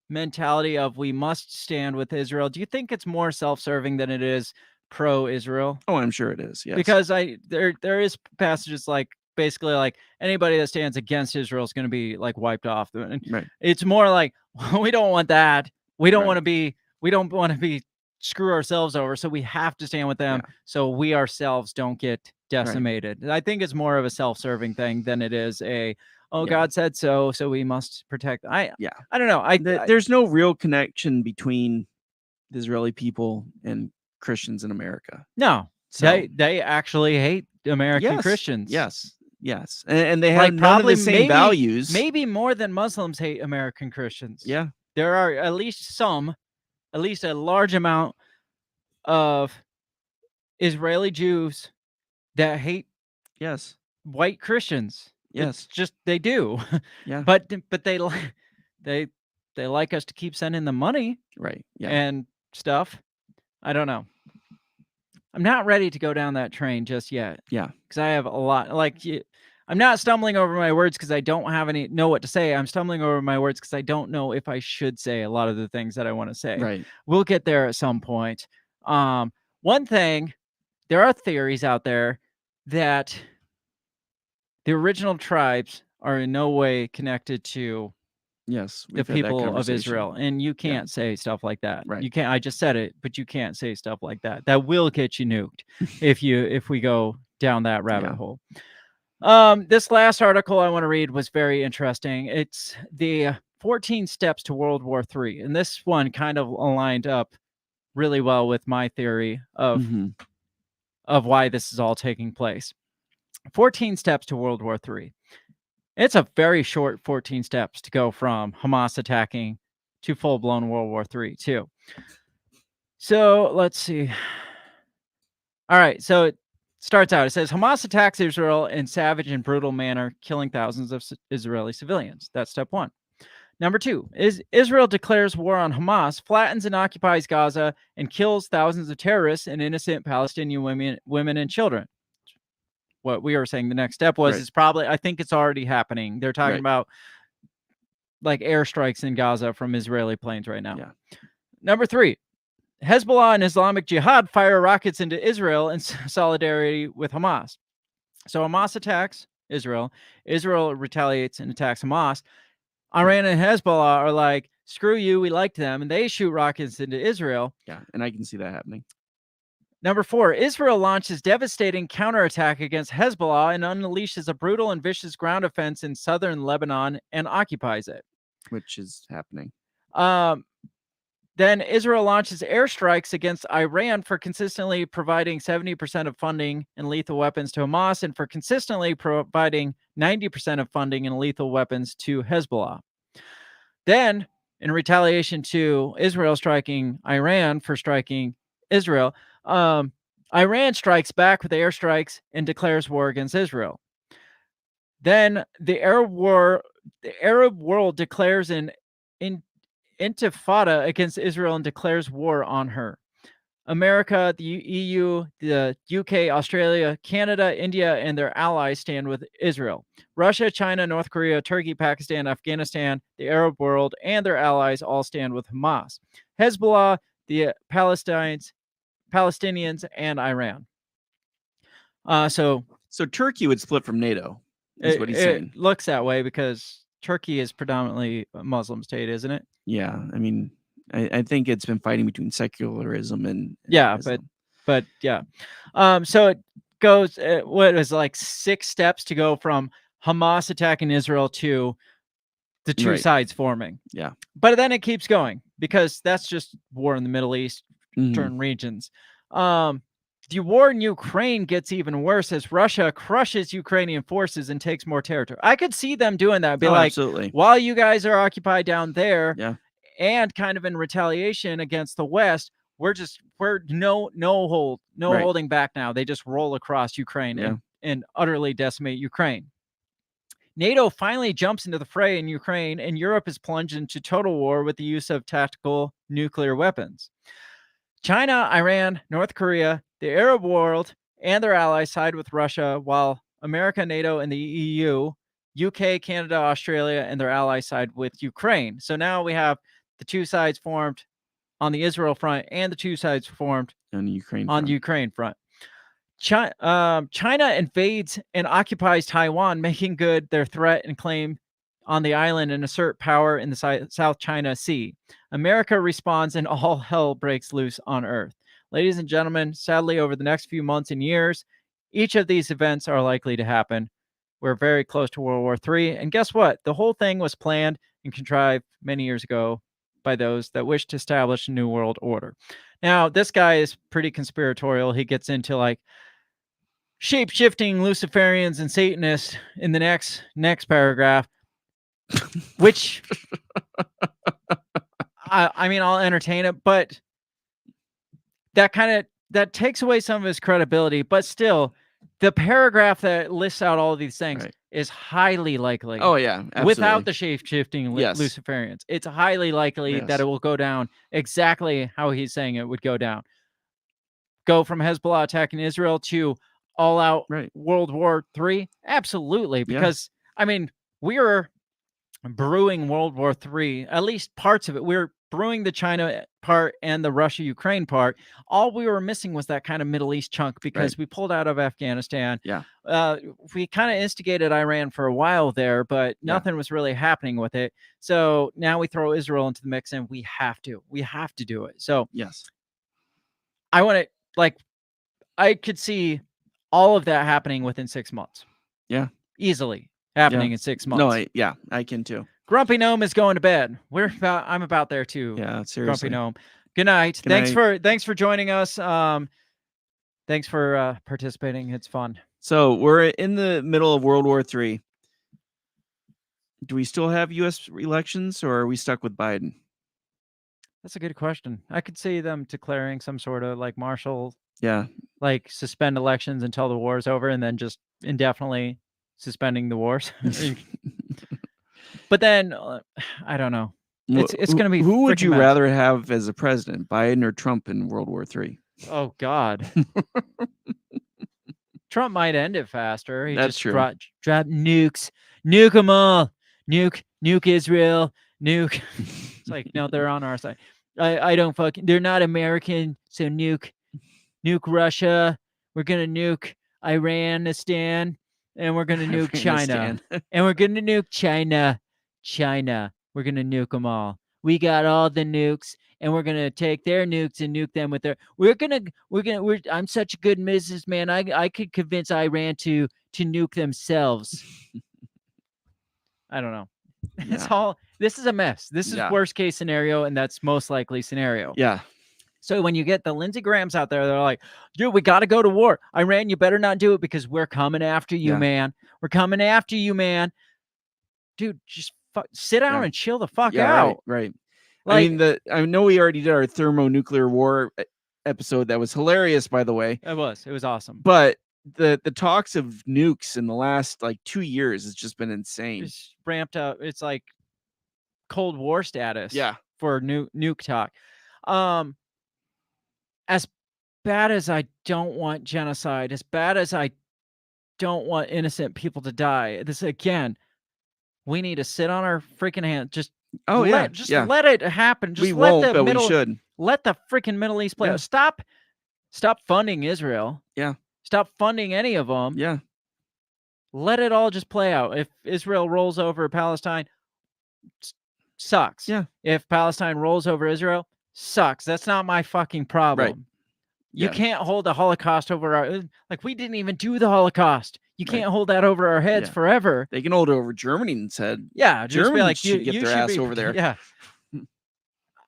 mentality of we must stand with Israel, do you think it's more self-serving than it is pro-Israel? Oh, I'm sure it is. Yes. Because there is passages like basically like anybody that stands against Israel is going to be like wiped off. And Right. it's more like we don't want that. We don't want to be screw ourselves over. So we have to stand with them so we ourselves don't get decimated. Right. I think it's more of a self-serving thing than it is a God said so we must protect. I don't know. There's no real connection between the Israeli people and Christians in America. No. So, they actually hate American Christians. Yes. And they have like none of the same values. Maybe more than Muslims hate American Christians. Yeah. There are at least a large amount of Israeli Jews that hate white Christians. Yes. It's just they do. Yeah. But they like us to keep sending them money. Right. Yeah. And stuff. I don't know. I'm not ready to go down that train just yet. Yeah. Because I have a lot. I'm not stumbling over my words because I don't know what to say. I'm stumbling over my words because I don't know if I should say a lot of the things that I want to say. Right. We'll get there at some point. One thing, there are theories out there that the original tribes are in no way connected to the people of Israel. And you can't say stuff like that. Right. You can't. I just said it, but you can't say stuff like that. That will get you nuked if we go down that rabbit hole. This last article I want to read was very interesting. It's the 14 steps to World War III. And this one kind of aligned up really well with my theory of why this is all taking place. 14 steps to World War III. It's a very short 14 steps to go from Hamas attacking to full-blown World War III, too. So let's see. All right, so it starts out. It says, Hamas attacks Israel in savage and brutal manner, killing thousands of Israeli civilians. That's step one. Number two, Israel declares war on Hamas, flattens and occupies Gaza, and kills thousands of terrorists and innocent Palestinian women and children. What we were saying the next step was is probably, I think it's already happening. They're talking about like airstrikes in Gaza from Israeli planes right now. Yeah. Number three, Hezbollah and Islamic Jihad fire rockets into Israel in solidarity with Hamas. So Hamas attacks Israel. Israel retaliates and attacks Hamas. Iran and Hezbollah are like, screw you, we liked them, and they shoot rockets into Israel. Yeah, and I can see that happening. Number four, Israel launches devastating counterattack against Hezbollah and unleashes a brutal and vicious ground offense in southern Lebanon and occupies it. Which is happening. Then Israel launches airstrikes against Iran for consistently providing 70% of funding and lethal weapons to Hamas and for consistently providing 90% of funding and lethal weapons to Hezbollah. Then in retaliation to Israel striking Iran for striking Israel, Iran strikes back with airstrikes and declares war against Israel. Then the Arab world declares an intifada against Israel and declares war on her. America, the EU, the UK, Australia, Canada, India, and their allies stand with Israel. Russia, China, North Korea, Turkey, Pakistan, Afghanistan, the Arab world, and their allies all stand with Hamas. Hezbollah, the Palestinians, and Iran. So Turkey would split from NATO, is what he's saying. It looks that way because Turkey is predominantly a Muslim state, isn't it? Yeah, I mean, I think it's been fighting between secularism and yeah, Islam. but yeah. So it goes. What is like 6 steps to go from Hamas attacking Israel to the two sides forming. Yeah, but then it keeps going because that's just war in the Middle East, certain regions. The war in Ukraine gets even worse as Russia crushes Ukrainian forces and takes more territory. I could see them doing that. Be like, absolutely. While you guys are occupied down there, yeah, and kind of in retaliation against the West, we're no holding back now. They just roll across Ukraine and utterly decimate Ukraine. NATO finally jumps into the fray in Ukraine, and Europe is plunged into total war with the use of tactical nuclear weapons. China, Iran, North Korea, the Arab world, and their allies side with Russia, while America, NATO, and the EU, UK, Canada, Australia, and their allies side with Ukraine. So now we have the two sides formed on the Israel front and the two sides formed on the Ukraine front. China invades and occupies Taiwan, making good their threat and claim on the island and assert power in the South China Sea. America responds and all hell breaks loose on Earth. Ladies and gentlemen, sadly, over the next few months and years, each of these events are likely to happen. We're very close to World War III. And guess what? The whole thing was planned and contrived many years ago by those that wish to establish a new world order. Now, this guy is pretty conspiratorial. He gets into like shape-shifting Luciferians and Satanists in the next paragraph, which I mean, I'll entertain it, but that takes away some of his credibility. But still, the paragraph that lists out all of these things is highly likely. Oh yeah, absolutely. Without the shape-shifting Luciferians, it's highly likely that it will go down exactly how he's saying it would go down. Go from Hezbollah attacking Israel to all-out World War III? Absolutely, because I mean, we are brewing World War III, at least parts of it. We're brewing the China part and the Russia-Ukraine part. All we were missing was that kind of Middle East chunk because we pulled out of Afghanistan. Yeah. We kind of instigated Iran for a while there, but nothing was really happening with it. So now we throw Israel into the mix and we have to do it. So yes, I want to, I could see all of that happening within 6 months. Yeah. Easily happening in 6 months. No, I can too. Grumpy Gnome is going to bed. I'm about there too. Yeah, seriously. Grumpy Gnome. Good night. Thanks for joining us. Thanks for participating. It's fun. So we're in the middle of World War III. Do we still have U.S. elections, or are we stuck with Biden? That's a good question. I could see them declaring some sort of like martial. Yeah. Like suspend elections until the war is over, and then just indefinitely suspending the wars. But then I don't know. It's going to be. Who would you rather have as a president, Biden or Trump in World War III? Oh God. Trump might end it faster. He That's just true. Drop nukes, nuke them all, nuke Israel, nuke. It's like, no, they're on our side. I don't they're not American, so nuke Russia. We're gonna nuke Iranistan, and we're gonna nuke China, and we're gonna nuke China. We're gonna nuke them all. We got all the nukes, and we're gonna take their nukes and nuke them with their. I'm such a good businessman. I could convince Iran to nuke themselves. I don't know. Yeah. This is a mess. This is worst case scenario, and that's most likely scenario. Yeah. So when you get the Lindsey Grahams out there, they're like, dude, we got to go to war. Iran, you better not do it because we're coming after you, man. We're coming after you, man. Dude, just sit down and chill the fuck out. Right. I mean, I know we already did our thermonuclear war episode. That was hilarious, by the way. It was awesome. But the talks of nukes in the last like 2 years has just been insane. It's ramped up. It's like Cold War status. Yeah. For nuke talk. As bad as I don't want genocide, as bad as I don't want innocent people to die, this again, we need to sit on our freaking hands. Just let it happen. Just we let won't, the but middle, we should. Let the freaking Middle East play out. Stop funding Israel. Yeah. Stop funding any of them. Yeah. Let it all just play out. If Israel rolls over Palestine, sucks. Yeah. If Palestine rolls over Israel, sucks. That's not my fucking problem. Right. You can't hold the Holocaust over our, like, we didn't even do the Holocaust. You can't hold that over our heads forever. They can hold it over Germany's head. Yeah. Germany be like, should get their ass over there. Yeah.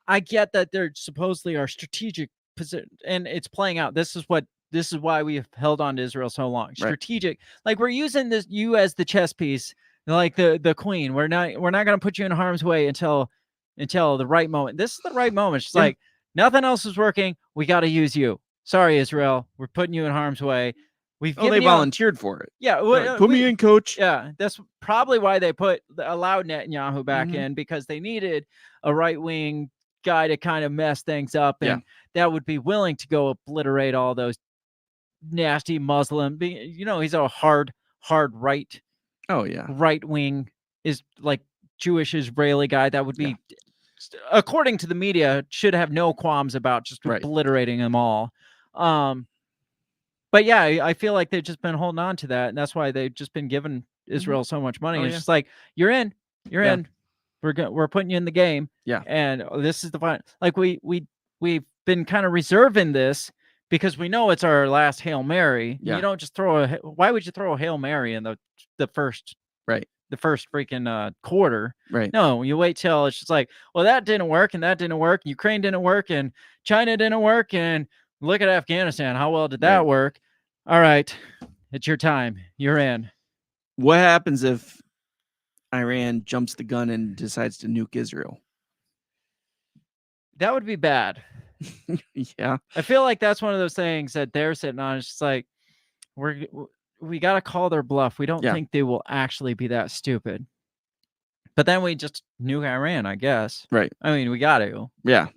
I get that they're supposedly our strategic position, and it's playing out. This is why we've held on to Israel so long. Strategic. Like, we're using you as the chess piece, like the queen. We're not going to put you in harm's way until the right moment. This is the right moment. It's like, nothing else is working. We got to use you. Sorry, Israel. We're putting you in harm's way. They volunteered for it. Yeah. Put me in, coach. Yeah. That's probably why they allowed Netanyahu back in, because they needed a right-wing guy to kind of mess things up. And that would be willing to go obliterate all those nasty Muslim. He's a hard right. Oh, yeah. Right-wing is like Jewish Israeli guy that would be, according to the media, should have no qualms about just obliterating them all. But yeah, I feel like they've just been holding on to that, and that's why they've just been giving Israel so much money. It's just like, you're in. We're putting you in the game. Yeah. And this is the final. Like, we've been kind of reserving this because we know it's our last Hail Mary. Yeah. You don't just why would you throw a Hail Mary in the first freaking quarter? Right. No, you wait till it's just like, well, that didn't work, and that didn't work. Ukraine didn't work, and China didn't work, and look at Afghanistan. How well did that work? All right, it's your time. You're in. What happens if Iran jumps the gun and decides to nuke Israel? That would be bad. Yeah. I feel like that's one of those things that they're sitting on. It's just like, we got to call their bluff. We don't think they will actually be that stupid. But then we just nuke Iran, I guess. Right. I mean, we got to. Yeah.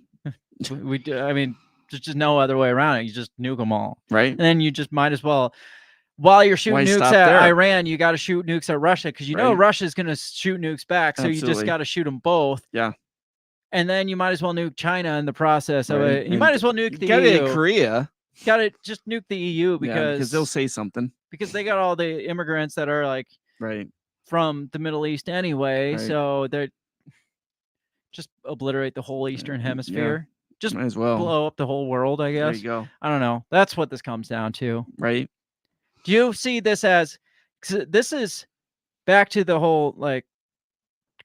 We do. I mean, there's just no other way around it. You just nuke them all. Right. And then you just might as well, while you're shooting nukes at Iran, you got to shoot nukes at Russia, because you know Russia's going to shoot nukes back. So you just got to shoot them both. Yeah. And then you might as well nuke China in the process of it. You might as well nuke the EU. Got Korea. Got to just nuke the EU because they'll say something. Because they got all the immigrants that are like from the Middle East anyway. Right. So they're just obliterate the whole Eastern Hemisphere. Just might as well blow up the whole world, I guess. There you go. I don't know. That's what this comes down to. Right. Do you see this as, this is back to the whole like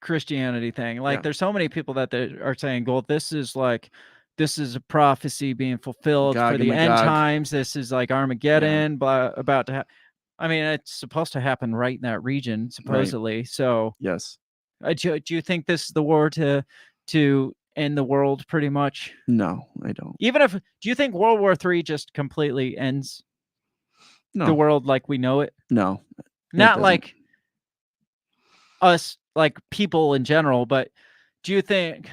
Christianity thing. Like there's so many people that are saying, well, this is a prophecy being fulfilled for the end times. This is like Armageddon, about to happen. I mean, it's supposed to happen right in that region, supposedly. Right. So yes. Do you think this is the war to end the world pretty much? No, I don't. Do you think World War III just completely ends the world like we know it? No. Not like us, like people in general, but do you think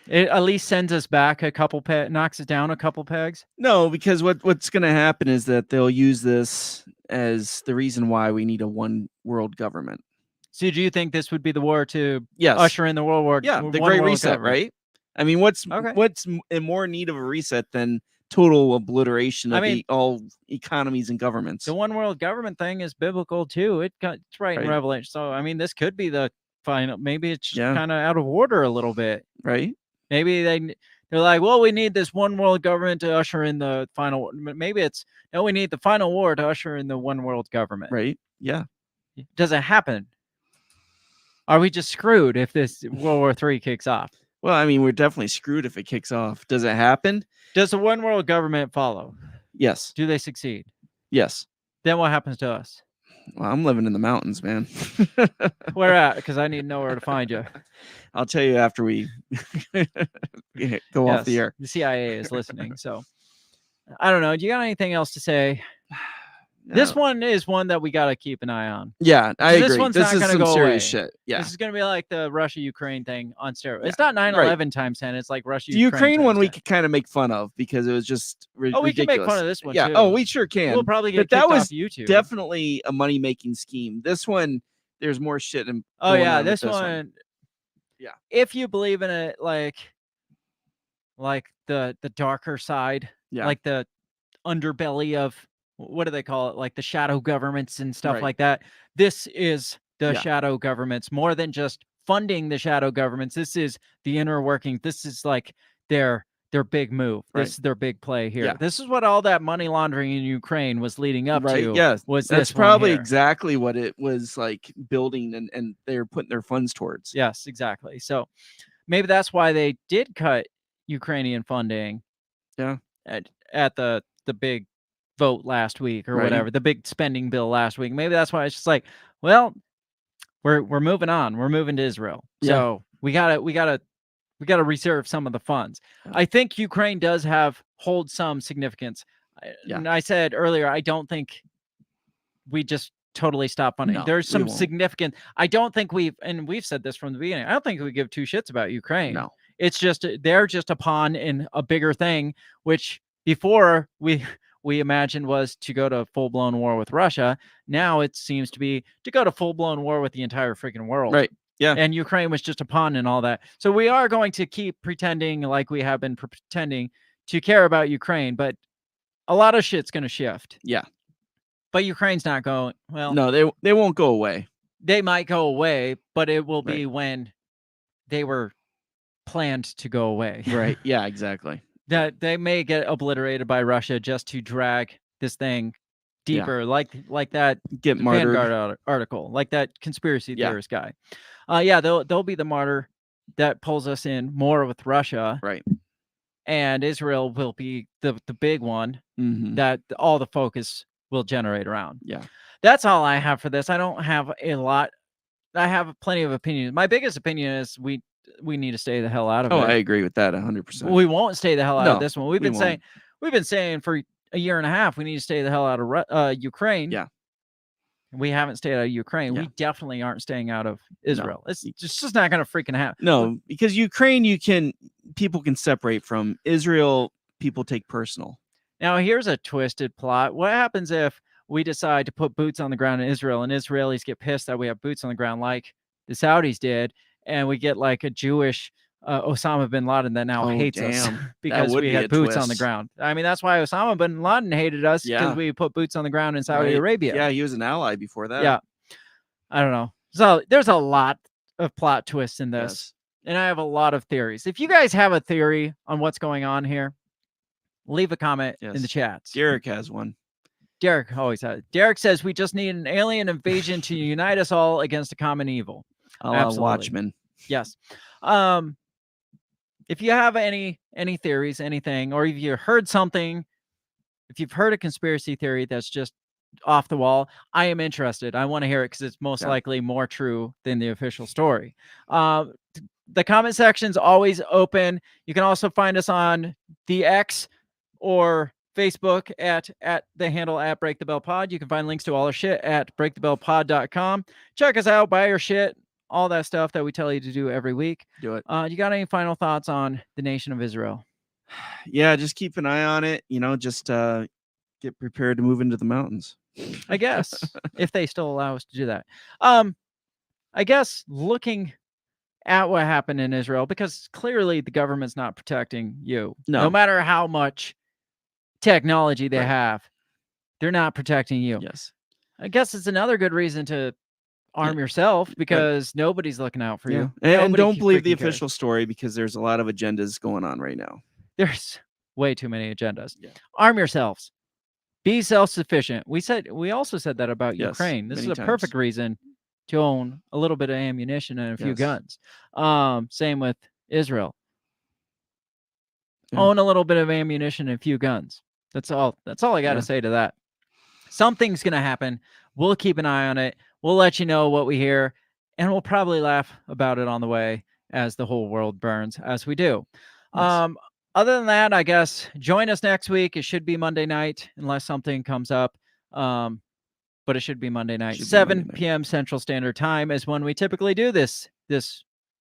it at least sends us back a couple knocks it down a couple pegs? No, because what's going to happen is that they'll use this as the reason why we need a one world government. So do you think this would be the war to usher in the World War? Yeah, the Great Reset, right? I mean, what's in more need of a reset than total obliteration of all economies and governments? The one world government thing is biblical too. It's right in Revelation. So I mean, this could be the final. Maybe it's just kind of out of order a little bit, right? Maybe they're like, well, we need this one world government to usher in the final. Maybe it's we need the final war to usher in the one world government, right? Yeah. Does it happen? Are we just screwed if this World War III kicks off? Well, I mean, we're definitely screwed if it kicks off. Does it happen? Does the one world government follow? Yes. Do they succeed? Yes. Then what happens to us? Well, I'm living in the mountains, man. Where at? Because I need to know where to find you. I'll tell you after we go off the Yes, air. the CIA is listening, so I don't know. Do you got anything else to say? This one is one that we got to keep an eye on. Yeah, I agree. This one's This not is going to some go serious away. shit. Yeah. This is going to be like the Russia-Ukraine thing on steroids. Yeah, It's not 9/11 right. times 10. It's like The Russia-Ukraine Ukraine one times we 10. could kind of make fun of because it was just Oh, we can ridiculous. make fun of this one Yeah. too. Oh, we sure can. We'll probably get but that kicked was off YouTube. definitely a money-making scheme. This one, there's more shit. Oh yeah, on with this one. Yeah. If you believe in it, like the darker side, Yeah. like the underbelly of what do they call it, like the shadow governments and stuff Right. like that. This is the Yeah. shadow governments more than just funding the shadow governments. This is the inner working. This is like their big move. Right. This is their big play here. Yeah. This is what all that money laundering in Ukraine was leading up Right. to. Yes. Was That's this one probably here. exactly what it was like building and they're putting their funds towards. Yes, exactly. So maybe that's why they did cut Ukrainian funding. Yeah. At the big vote last week or Right. whatever, the big spending bill last week. Maybe that's why it's just like, well, we're moving on. We're moving to Israel. Yeah. So we gotta reserve some of the funds. Yeah. I think Ukraine does hold some significance. Yeah. And I said earlier, I don't think we just totally stop funding. No, There's we some won't. significant. I don't think we've said this from the beginning. I don't think we give two shits about Ukraine. No. It's just they're just a pawn in a bigger thing, which before we imagined was to go to full-blown war with Russia. Now it seems to be to go to full-blown war with the entire freaking world. Right. Yeah. And Ukraine was just a pawn in all that. So we are going to keep pretending like we have been pretending to care about Ukraine, but a lot of shit's going to shift. Yeah. But Ukraine's not going, well, No, they won't go away. they might go away, but it will be Right. when they were planned to go away. Right. Yeah, exactly. That they may get obliterated by Russia just to drag this thing deeper, like that Get martyred. Vanguard article, like that conspiracy Yeah. theorist guy. Yeah, they'll be the martyr that pulls us in more with Russia, Right. and Israel will be the big one Mhm. that all the focus will generate around. Yeah. That's all I have for this. I don't have a lot. I have plenty of opinions. My biggest opinion is we need to stay the hell out of Oh, it. I agree with that 100%. We won't stay the hell out of No, this one. we We've been saying for a year and a half we need to stay the hell out of Ukraine. Yeah. We haven't stayed out of Ukraine. Yeah. We definitely aren't staying out of Israel. It's just not going to freaking happen. No, because Ukraine people can separate from. Israel, people take personal. Now, here's a twisted plot. What happens if we decide to put boots on the ground in Israel and Israelis get pissed that we have boots on the ground like the Saudis did, and we get like a Jewish Osama bin Laden that now hates us because we had boots on the ground? I mean, that's why Osama bin Laden hated us, because we put boots on the ground in Saudi Arabia. Yeah, he was an ally before that. Yeah. I don't know. So there's a lot of plot twists in this. Yes. And I have a lot of theories. If you guys have a theory on what's going on here, leave a comment in the chats. Derek has one. Derek always has. Derek says we just need an alien invasion to unite us all against a common evil. Absolutely. Watchmen. Yes. If you have any theories, anything, or if you heard something, if you've heard a conspiracy theory that's just off the wall, I am interested. I want to hear it because it's most likely more true than the official story. The comment section's always open. You can also find us on the X or Facebook at the handle at Break the Bell Pod. You can find links to all our shit at breakthebellpod.com. Check us out, buy your shit, all that stuff that we tell you to do every week. Do it. You got any final thoughts on the nation of Israel? Yeah, just keep an eye on it. Just get prepared to move into the mountains. I guess, if they still allow us to do that. I guess looking at what happened in Israel, because clearly the government's not protecting you. No matter how much technology they have, they're not protecting you. Yes. I guess it's another good reason to arm yourself, because nobody's looking out for you. And don't believe freaking the cares. official story, because there's a lot of agendas going on right now. There's way too many agendas. Arm yourselves. Be self-sufficient. We also said that about Ukraine. This is a perfect reason to own a little bit of ammunition and a few guns. Same with Israel. Own a little bit of ammunition and a few guns. That's all I got to say to that. Something's going to happen. We'll keep an eye on it. We'll let you know what we hear, and we'll probably laugh about it on the way as the whole world burns, as we do. Yes. Other than that, I guess join us next week. It should be Monday night, unless something comes up. But it should be Monday night, Should be 7 Monday night. p.m. Central Standard Time is when we typically do this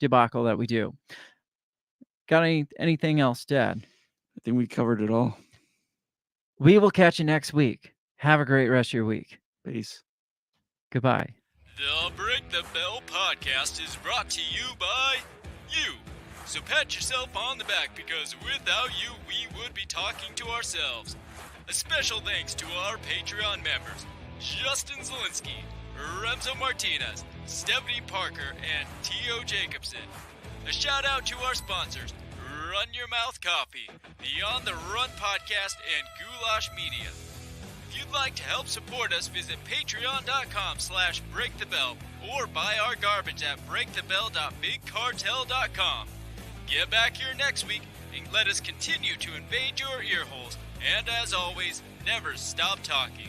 debacle that we do. Got anything else, Dad? I think we covered it all. We will catch you next week. Have a great rest of your week. Peace. Goodbye. The Break the Bell podcast is brought to you by you. So pat yourself on the back because without you, we would be talking to ourselves. A special thanks to our Patreon members, Justin Zielinski, Remzo Martinez, Stephanie Parker, and T.O. Jacobson. A shout out to our sponsors, Run Your Mouth Coffee, the On the Run podcast, and Goulash Media. If you'd like to help support us, visit patreon.com/breakthebell or buy our garbage at breakthebell.bigcartel.com. Get back here next week and let us continue to invade your ear holes. And as always, never stop talking.